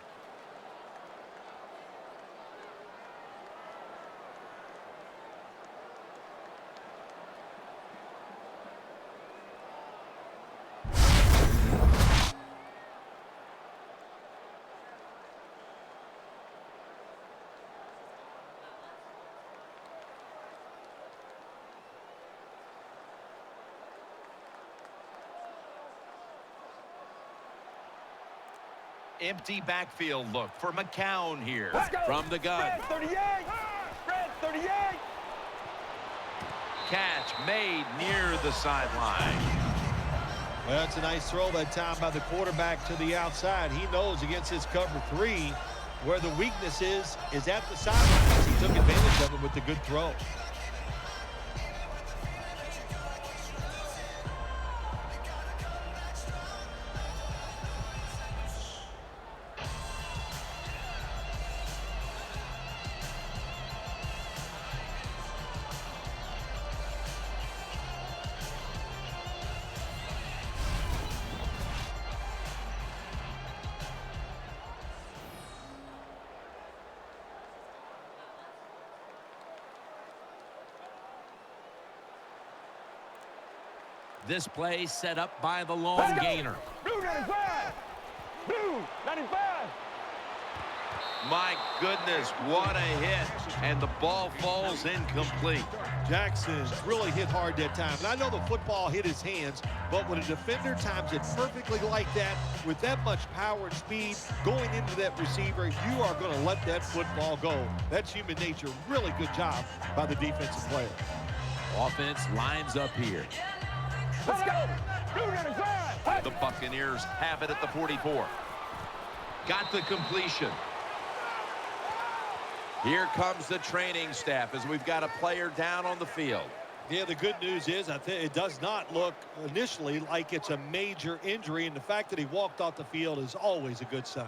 Empty backfield look for McCown here. Let's go. From the gun. Red 38. Red 38. Catch made near the sideline. Well, that's a nice throw that time by the quarterback to the outside. He knows against his cover 3 where the weakness is at the sidelines. He took advantage of it with the good throw. This play set up by the long gainer. Blue 95. Blue 95. My goodness, what a hit. And the ball falls incomplete. Jackson really hit hard that time. And I know the football hit his hands, but when a defender times it perfectly like that, with that much power and speed going into that receiver, you are going to let that football go. That's human nature. Really good job by the defensive player. Offense lines up here. Let's go. Blue 95. The Buccaneers have it at the 44. Got the completion. Here comes the training staff as we've got a player down on the field. Yeah, the good news is it does not look initially like it's a major injury, and the fact that he walked off the field is always a good sign.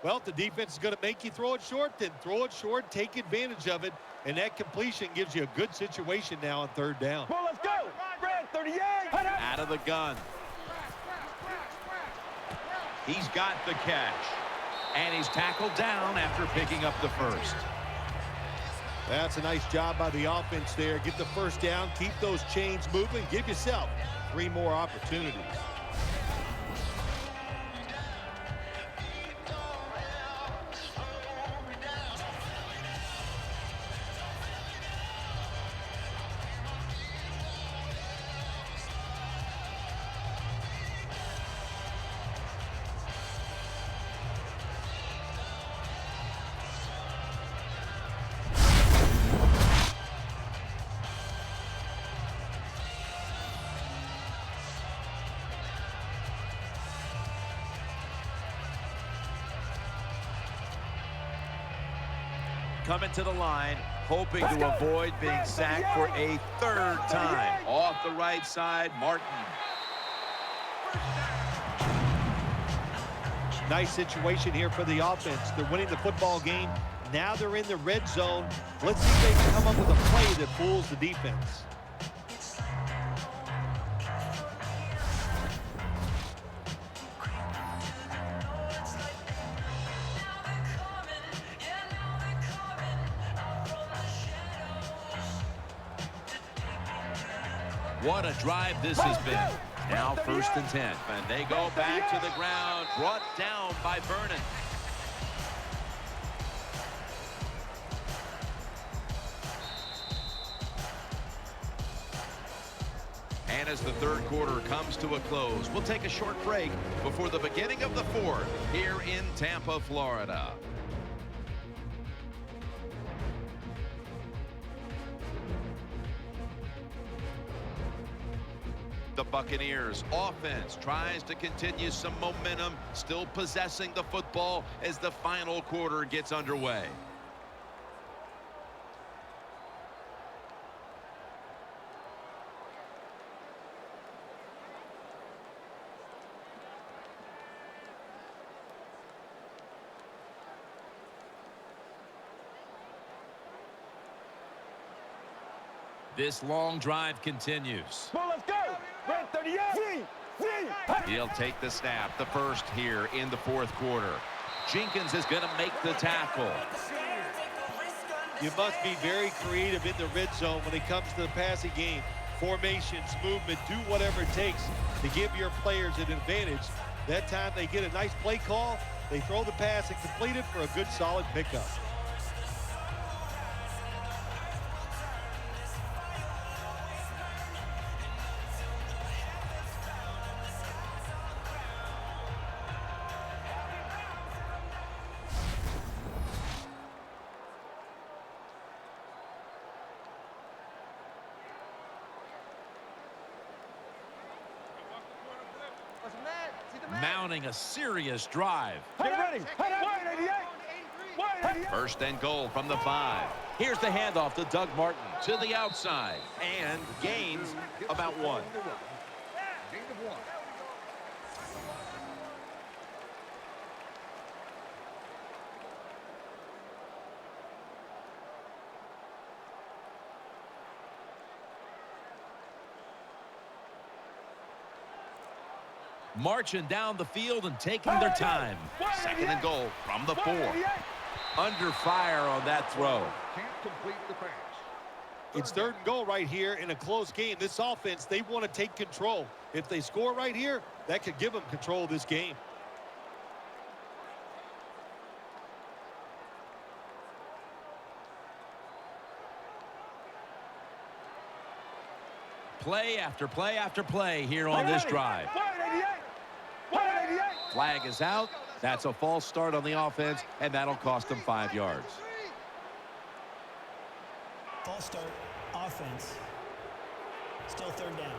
Well, if the defense is going to make you throw it short, then throw it short, take advantage of it, and that completion gives you a good situation now on 3rd down. Well, let's go. Red 38. Out of the gun. He's got the catch. And he's tackled down after picking up the first. That's a nice job by the offense there. Get the 1st down, keep those chains moving, give yourself 3 more opportunities. Coming to the line, hoping to avoid being sacked for a 3rd time. Off the right side, Martin. Nice situation here for the offense. They're winning the football game. Now they're in the red zone. Let's see if they can come up with a play that fools the defense. What a drive this has been. Now 1st and 10. And they go back to the ground, brought down by Vernon. And as the 3rd quarter comes to a close, we'll take a short break before the beginning of the 4th here in Tampa, Florida. The Buccaneers offense tries to continue some momentum, still possessing the football as the final quarter gets underway. This long drive continues. Well, let's go. Red 38. He'll take the snap, the first here in the fourth quarter. Jenkins is going to make the tackle. You must be very creative in the red zone when it comes to the passing game. Formations, movement, do whatever it takes to give your players an advantage. That time they get a nice play call, they throw the pass and complete it for a good solid pickup. Mounting a serious drive. Get ready. 188. First and goal from the 5. Here's the handoff to Doug Martin to the outside. And gains about 1. Gain of 1. Marching down the field and taking their time. Second and goal from the 4. Under fire on that throw. Can't complete the pass. It's third and goal right here in a close game. This offense, they want to take control. If they score right here, that could give them control of this game. Play after play after play here on this drive. 188. Flag is out. That's a false start on the offense, and that'll cost them 5 yards. False start, offense. Still third down.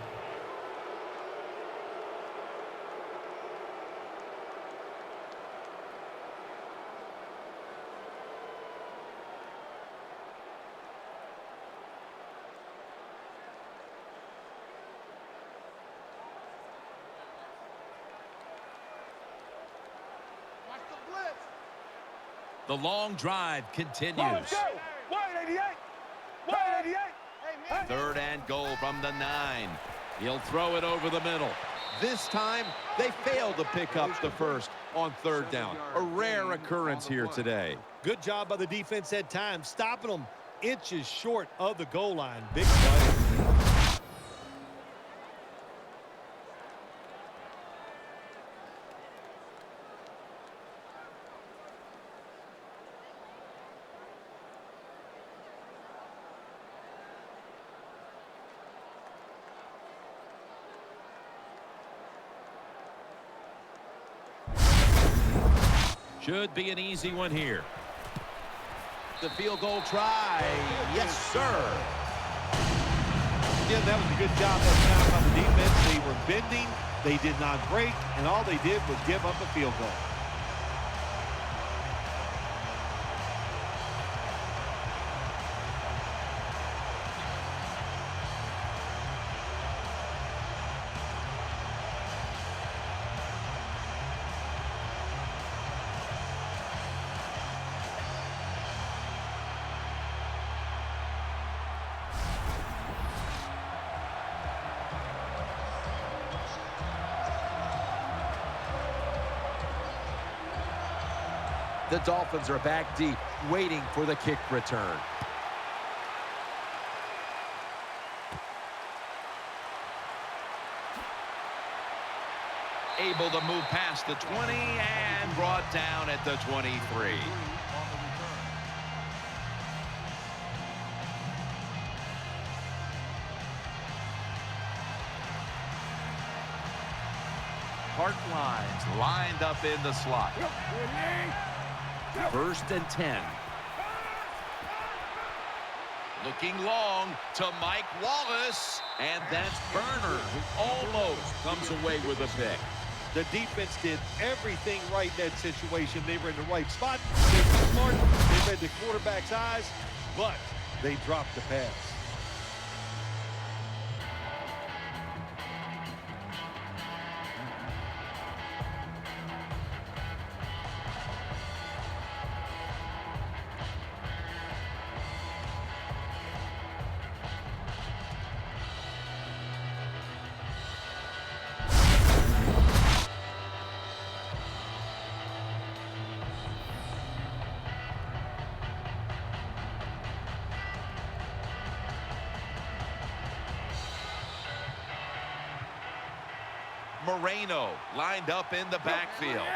The long drive continues. 188. Third and goal from the 9. He'll throw it over the middle. This time, they failed to pick up the first on third down. A rare occurrence here today. Good job by the defense at times, stopping them inches short of the goal line. Big play. Should be an easy one here. The field goal try. Yes, sir. Again, that was a good job that time by the defense. They were bending, they did not break, and all they did was give up a field goal. The Dolphins are back deep, waiting for the kick return. Able to move past the 20 and brought down at the 23. Hart lines lined up in the slot. First and 10. Looking long to Mike Wallace. And that's Burner, who almost comes away with a pick. The defense did everything right in that situation. They were in the right spot. They were smart. They read the quarterback's eyes, but they dropped the pass. Moreno lined up in the backfield.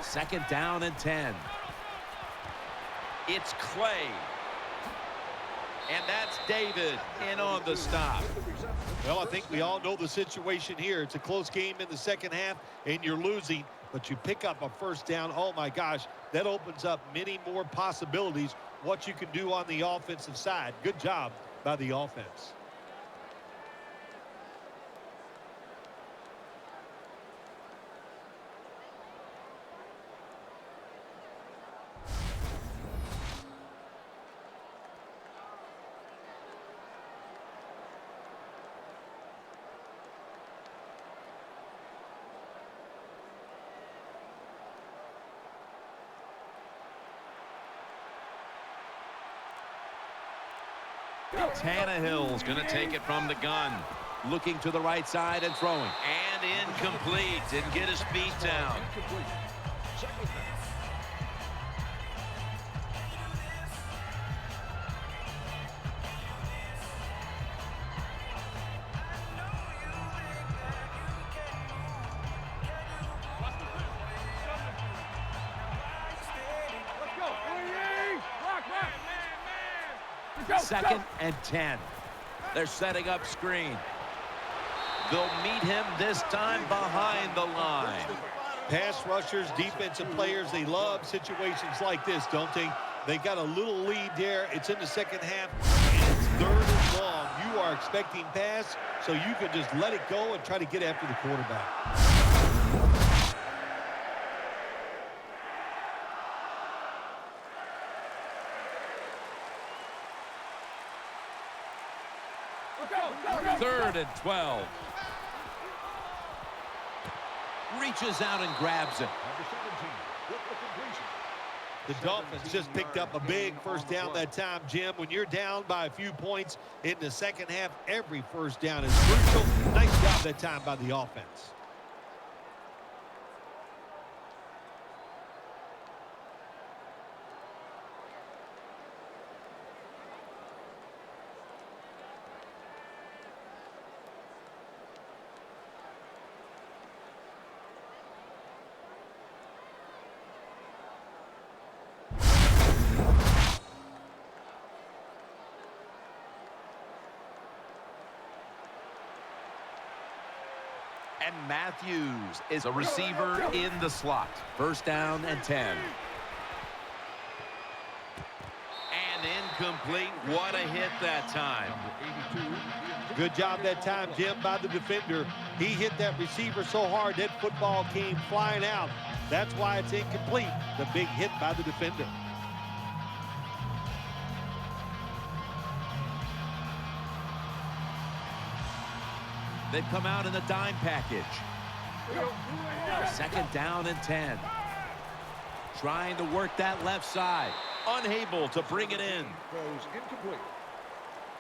Second down and 10. It's Clay. And that's David in on the stop. Well, I think we all know the situation here. It's a close game in the second half, and you're losing, but you pick up a first down. Oh, my gosh, that opens up many more possibilities, what you can do on the offensive side. Good job by the offense. Tannehill's going to take it from the gun. Looking to the right side and throwing. And incomplete. Didn't get his feet down. Second and 10. They're setting up screen. They'll meet him this time behind the line. Pass rushers, defensive players, they love situations like this, don't they? They got a little lead there. It's in the second half, and it's third and long. You are expecting pass, so you can just let it go and try to get after the quarterback. Third and 12. Reaches out and grabs it. The Dolphins just picked up a big first down that time, Jim. When you're down by a few points in the second half, every first down is crucial. Nice job that time by the offense. And Matthews is a receiver in the slot. First down and 10. And incomplete. What a hit that time. Good job that time, Jim, by the defender. He hit that receiver so hard that football came flying out. That's why it's incomplete. The big hit by the defender. They've come out in the dime package. Second down and 10. Trying to work that left side. Unable to bring it in.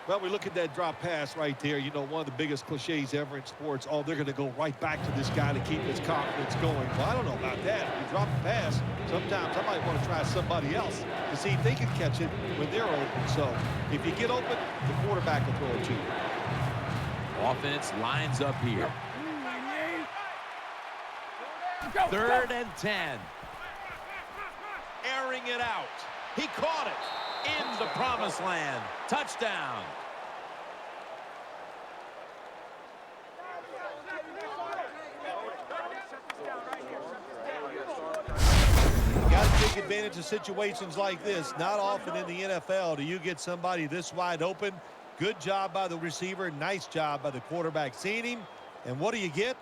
Well, we look at that drop pass right there. You know, one of the biggest cliches ever in sports. Oh, they're going to go right back to this guy to keep his confidence going. Well, I don't know about that. If you drop a pass, sometimes I might want to try somebody else to see if they can catch it when they're open. So if you get open, the quarterback will throw it to you. Offense lines up here. Third and 10. Airing it out. He caught it in the promised land. Touchdown. You got to take advantage of situations like this. Not often in the NFL do you get somebody this wide open. Good job by the receiver. Nice job by the quarterback seeing him. And what do you get?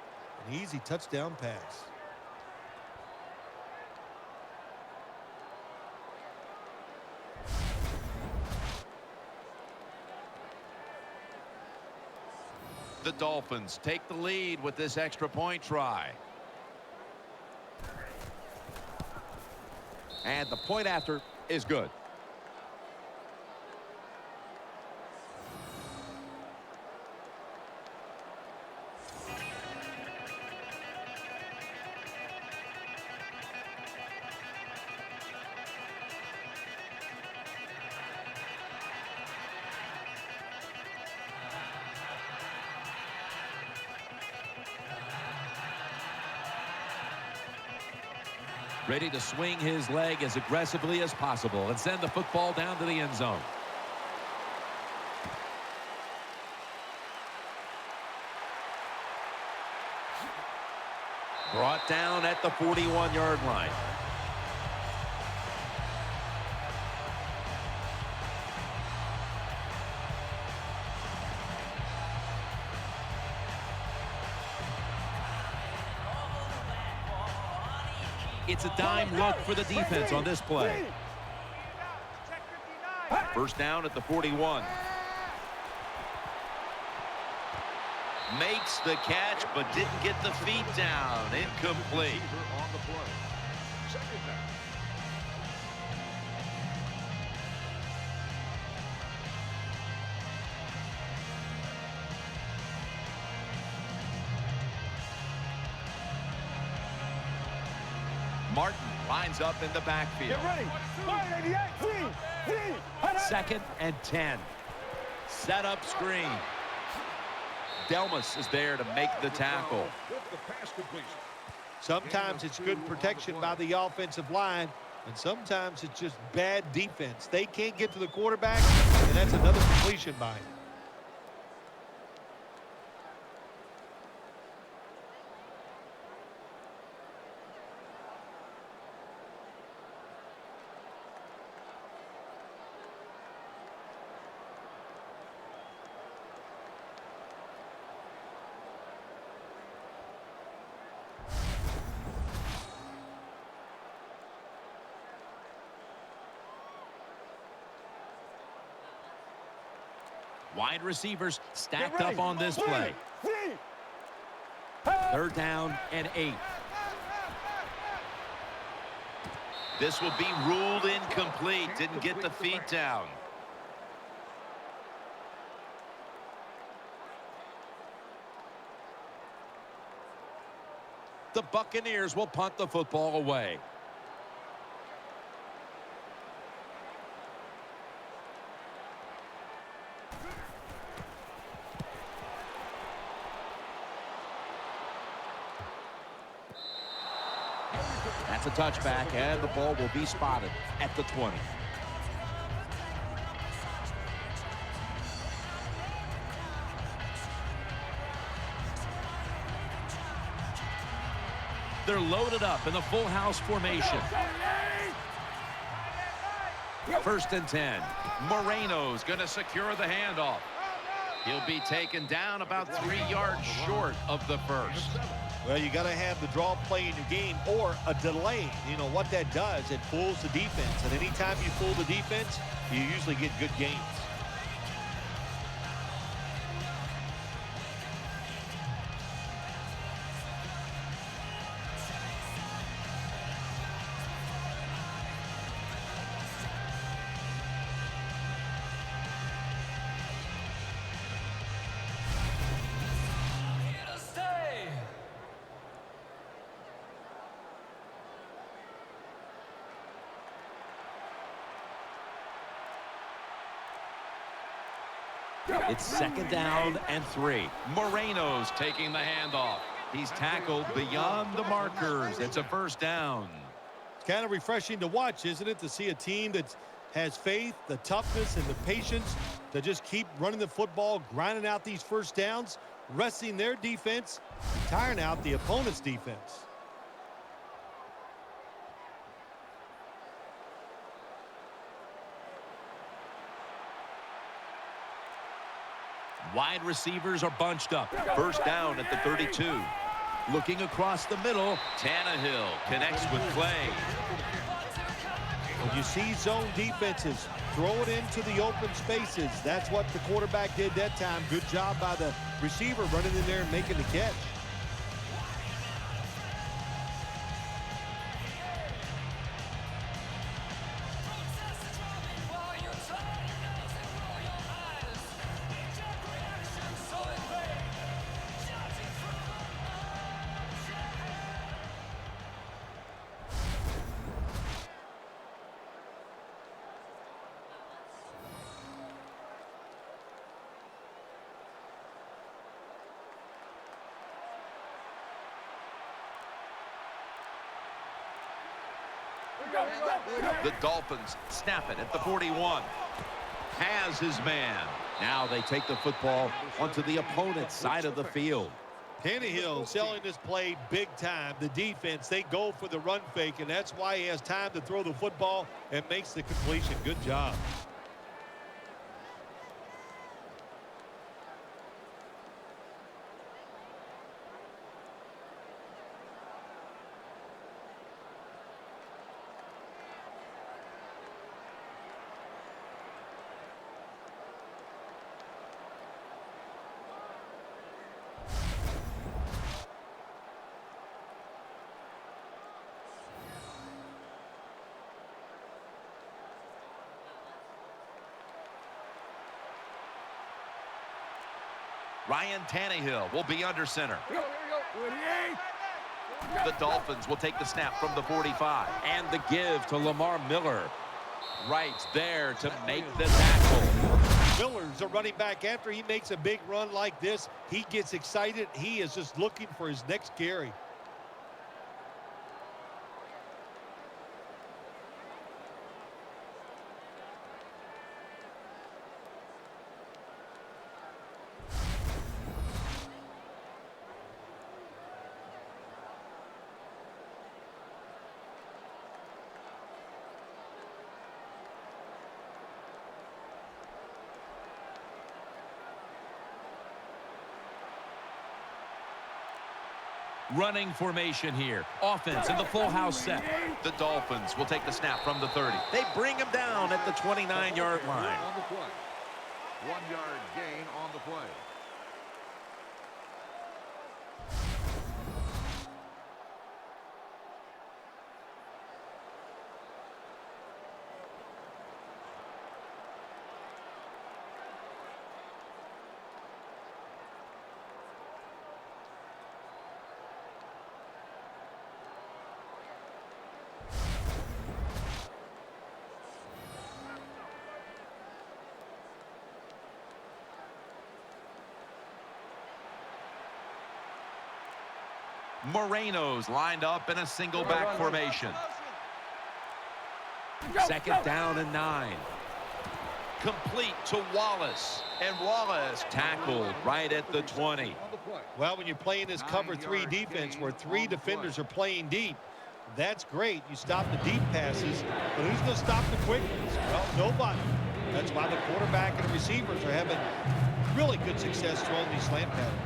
An easy touchdown pass. The Dolphins take the lead with this extra point try. And the point after is good. Ready to swing his leg as aggressively as possible and send the football down to the end zone. Brought down at the 41-yard line. It's a dime look for the defense on this play. First down at the 41. Makes the catch, but didn't get the feet down. Incomplete. On the play. Second down. Martin lines up in the backfield. Get ready. Fire 88. Second and 10. Set up screen. Delmas is there to make the tackle. With the pass completion. Sometimes it's good protection by the offensive line, and sometimes it's just bad defense. They can't get to the quarterback, and that's another completion by him. Wide receivers stacked up on this play. Third down and 8. This will be ruled incomplete. Didn't get the feet down. The Buccaneers will punt the football away. That's a touchback, and the ball will be spotted at the 20. They're loaded up in the full house formation. First and 10. Moreno's going to secure the handoff. He'll be taken down about 3 yards short of the first. Well, you got to have the draw play in your game or a delay. You know what that does? It fools the defense. And anytime you fool the defense, you usually get good gains. It's second down and 3. Moreno's taking the handoff. He's tackled beyond the markers. It's a first down. It's kind of refreshing to watch, isn't it, to see a team that has faith, the toughness, and the patience to just keep running the football, grinding out these first downs, resting their defense, tiring out the opponent's defense. Wide receivers are bunched up. First down at the 32. Looking across the middle, Tannehill connects with Clay. When you see zone defenses, throw it into the open spaces. That's what the quarterback did that time. Good job by the receiver running in there and making the catch. The Dolphins snap it at the 41. Has his man. Now they take the football onto the opponent's side of the field. Tannehill selling this play big time. The defense, they go for the run fake, and that's why he has time to throw the football and makes the completion. Good job. Ryan Tannehill will be under center. The Dolphins will take the snap from the 45. And the give to Lamar Miller. Right there to make the tackle. Miller's a running back. After he makes a big run like this, he gets excited. He is just looking for his next carry. Running formation here. Offense in the full house set. The Dolphins will take the snap from the 30. They bring him down at the 29-yard line. On the play. 1-yard gain on the play. Moreno's lined up in a single back formation. Second down and 9. Complete to Wallace. And Wallace tackled right at the 20. Well, when you're playing this cover 3 defense where 3 defenders are playing deep, that's great. You stop the deep passes, but who's going to stop the quick ones? Well, nobody. That's why the quarterback and the receivers are having really good success throwing these slant patterns.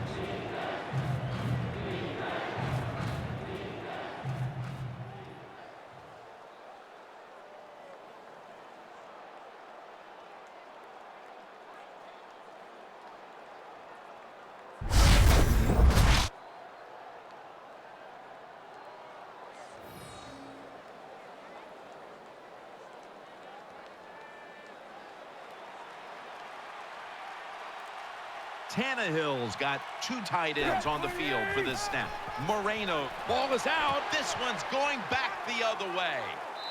Tannehill's got 2 tight ends on the field for this snap. Moreno, ball is out. This one's going back the other way.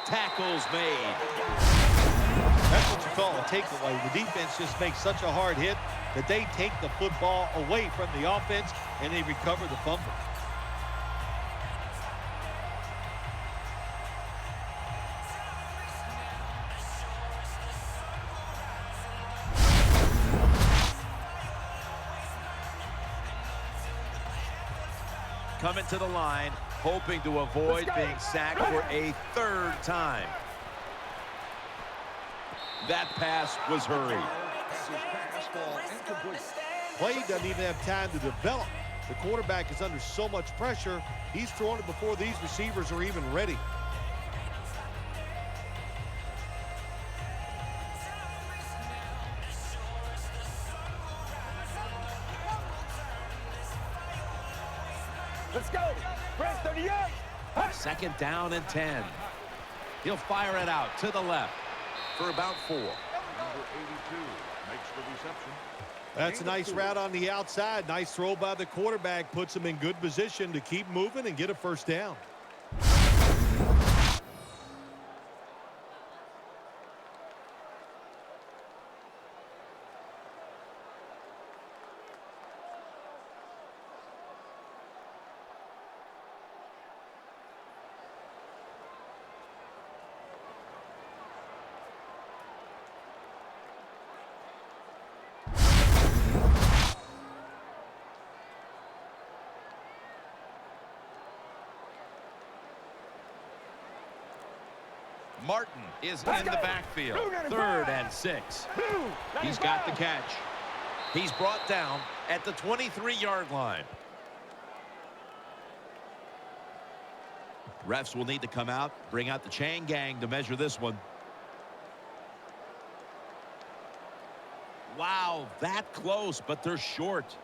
Tackles made. That's what you call a takeaway. The defense just makes such a hard hit that they take the football away from the offense and they recover the fumble. Coming to the line, hoping to avoid being sacked for a 3rd time. That pass was hurried. Play doesn't even have time to develop. The quarterback is under so much pressure, he's throwing it before these receivers are even ready. Let's go. Press 38. Second down and 10. He'll fire it out to the left for about 4. Number 82 makes the reception. That's a nice route on the outside. Nice throw by the quarterback. Puts him in good position to keep moving and get a first down. Martin is in the backfield. 3rd and 6. He's got the catch. He's brought down at the 23-yard line. Refs will need to come out, bring out the chain gang to measure this one. Wow, that close, but they're short.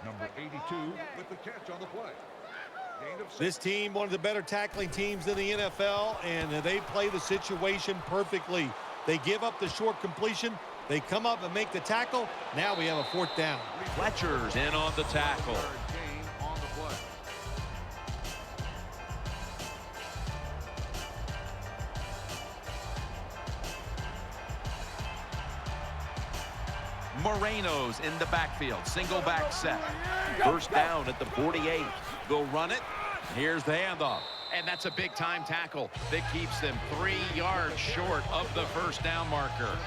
Number 82 with the catch on the play. Gain of 6. This team, one of the better tackling teams in the NFL, and they play the situation perfectly. They give up the short completion. They come up and make the tackle. Now we have a 4th down. Fletcher's in on the tackle. Gain on the play. Moreno's in the backfield. Single back set. 1st down at the 48. They'll run it. Here's the handoff. And that's a big-time tackle that keeps them 3 yards short of the 1st down marker.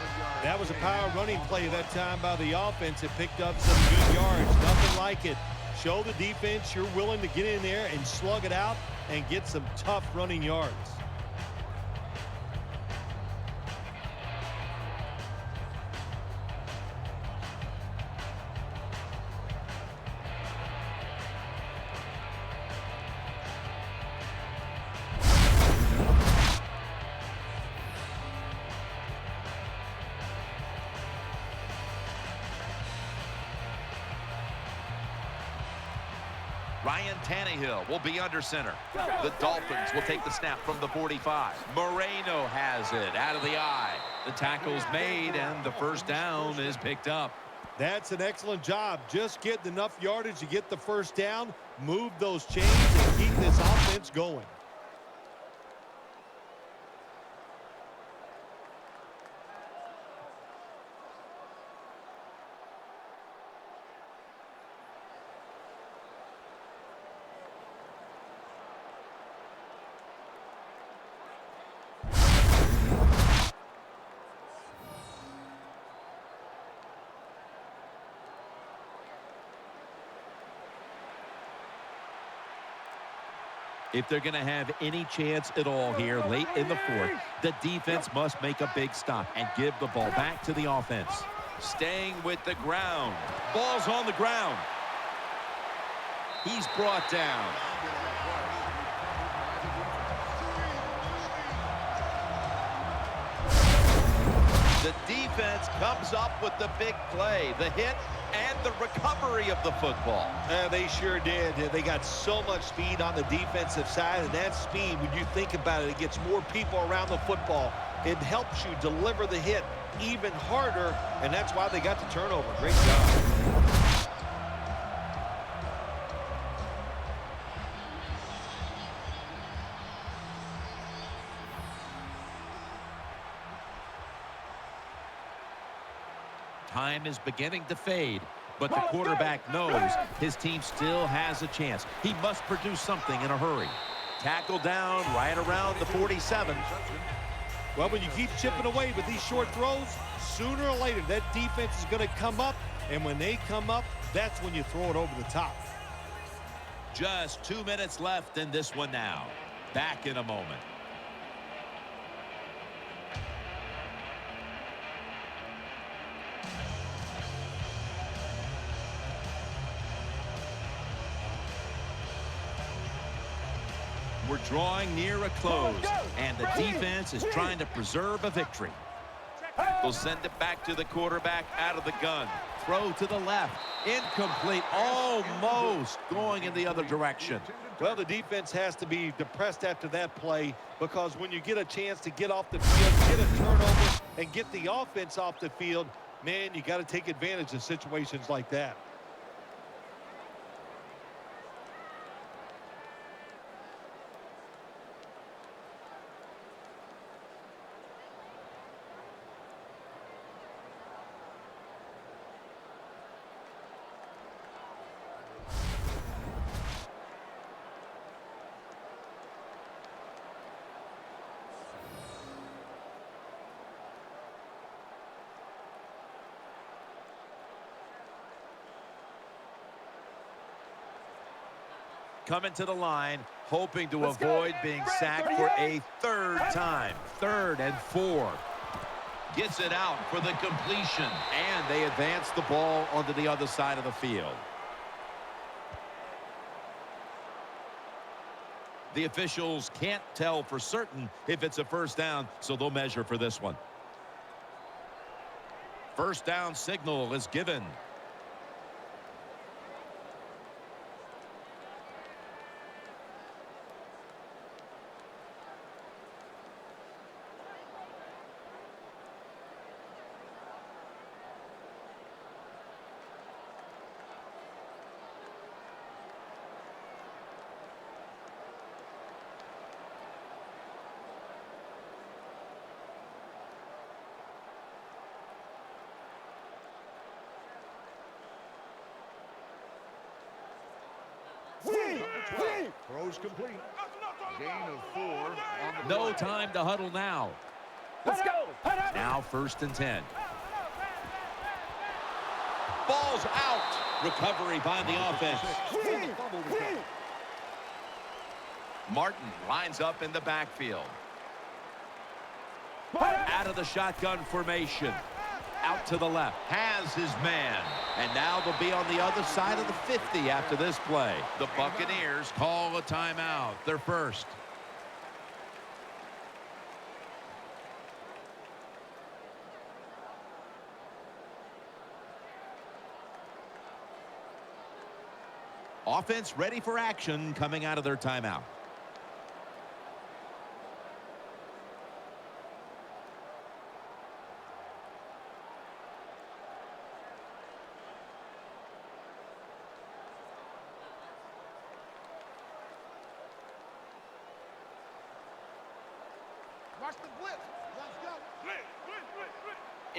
That was a power running play that time by the offense. It picked up some good yards. Nothing like it. Show the defense you're willing to get in there and slug it out and get some tough running yards. Ryan Tannehill will be under center. The Dolphins will take the snap from the 45. Moreno has it out of the eye. The tackle's made, and the 1st down is picked up. That's an excellent job. Just getting enough yardage to get the 1st down, move those chains, and keep this offense going. If they're going to have any chance at all here late in the 4th, the defense must make a big stop and give the ball back to the offense. Staying with the ground. Ball's on the ground. He's brought down. The defense comes up with the big play, the hit, and the recovery of the football. They sure did. They got so much speed on the defensive side, and that speed, when you think about it, it gets more people around the football. It helps you deliver the hit even harder, and that's why they got the turnover. Great job. Time is beginning to fade, but the quarterback knows his team still has a chance. He must produce something in a hurry. Tackle down right around the 47. Well, when you keep chipping away with these short throws, sooner or later that defense is going to come up, and when they come up, that's when you throw it over the top. Just 2 minutes left in this one now. Back in a moment. We're drawing near a close, and the defense is trying to preserve a victory. They'll send it back to the quarterback out of the gun. Throw to the left. Incomplete. Almost going in the other direction. Well, the defense has to be depressed after that play, because when you get a chance to get off the field, get a turnover, and get the offense off the field, man, you got to take advantage of situations like that. coming to the line, hoping to avoid being sacked for a third time. 3rd and 4. Gets it out for the completion, and they advance the ball onto the other side of the field. The officials can't tell for certain if it's a first down, so they'll measure for this one. First down signal is given. Throws complete. Gain of 4 on the No play. time to huddle now. Let's go. Now 1st and 10. Ball's out. Recovery by the offense. Fumble recovery. Martin lines up in the backfield. Out of the shotgun formation. Out to the left. Has his man. And now they'll be on the other side of the 50 after this play. The Buccaneers call a timeout. Their first. Offense ready for action coming out of their timeout. Watch the blitz. Let's go.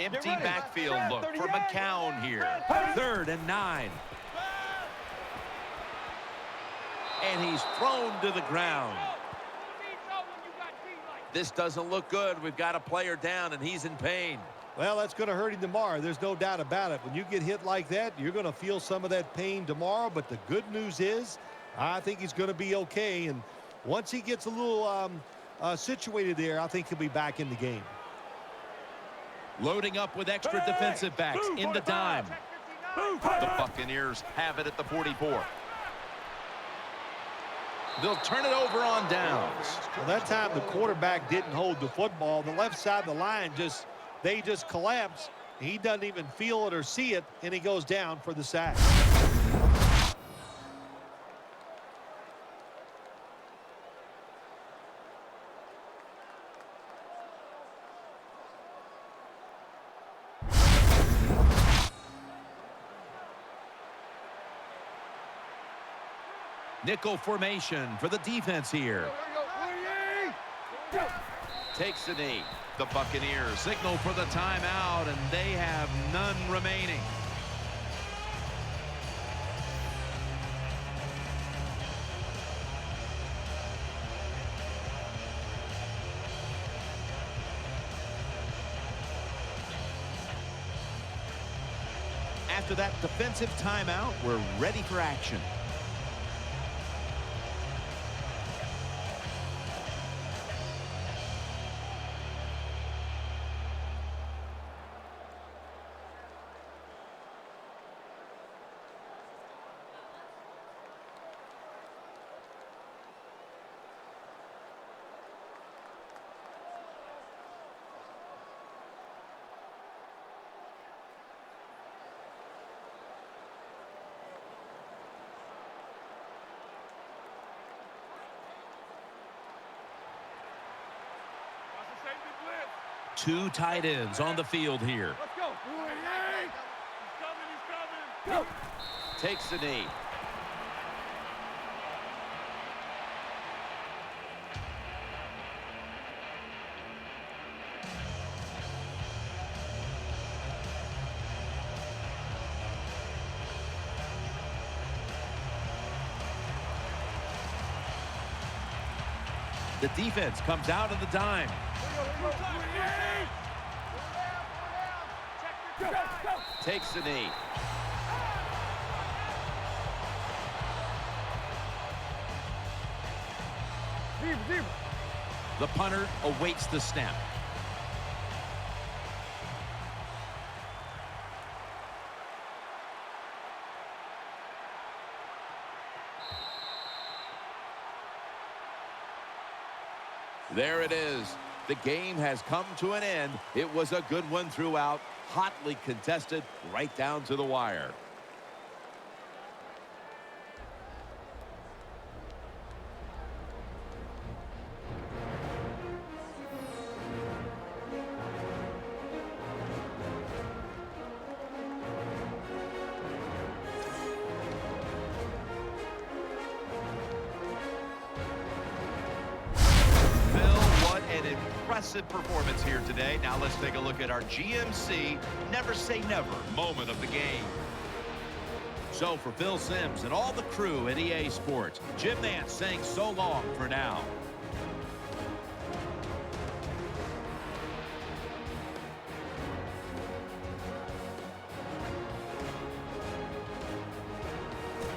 Empty Get ready. backfield look for McCown here. 3rd and 9. And he's thrown to the ground. This doesn't look good. We've got a player down, and he's in pain. Well, that's going to hurt him tomorrow. There's no doubt about it. When you get hit like that, you're going to feel some of that pain tomorrow. But the good news is I think he's going to be okay. And once he gets a little situated there, I think he'll be back in the game. Loading up with extra defensive backs in the dime. The Buccaneers have it at the 44. They'll turn it over on downs. Well, that time the quarterback didn't hold the football. The left side of the line they just collapse. He doesn't even feel it or see it, and he goes down for the sack. Nickel formation for the defense here. Takes the knee. The Buccaneers signal for the timeout, and they have none remaining. After that defensive timeout, we're ready for action. Two tight ends on the field here. Let's go. He's coming. Takes the knee. The defense comes out of the dime. Takes the knee. The punter awaits the snap. There it is. The game has come to an end. It was a good one throughout, hotly contested right down to the wire. Impressive performance here today. Now let's take a look at our GMC never say never moment of the game. So for Phil Simms and all the crew at EA Sports, Jim Nance saying so long for now.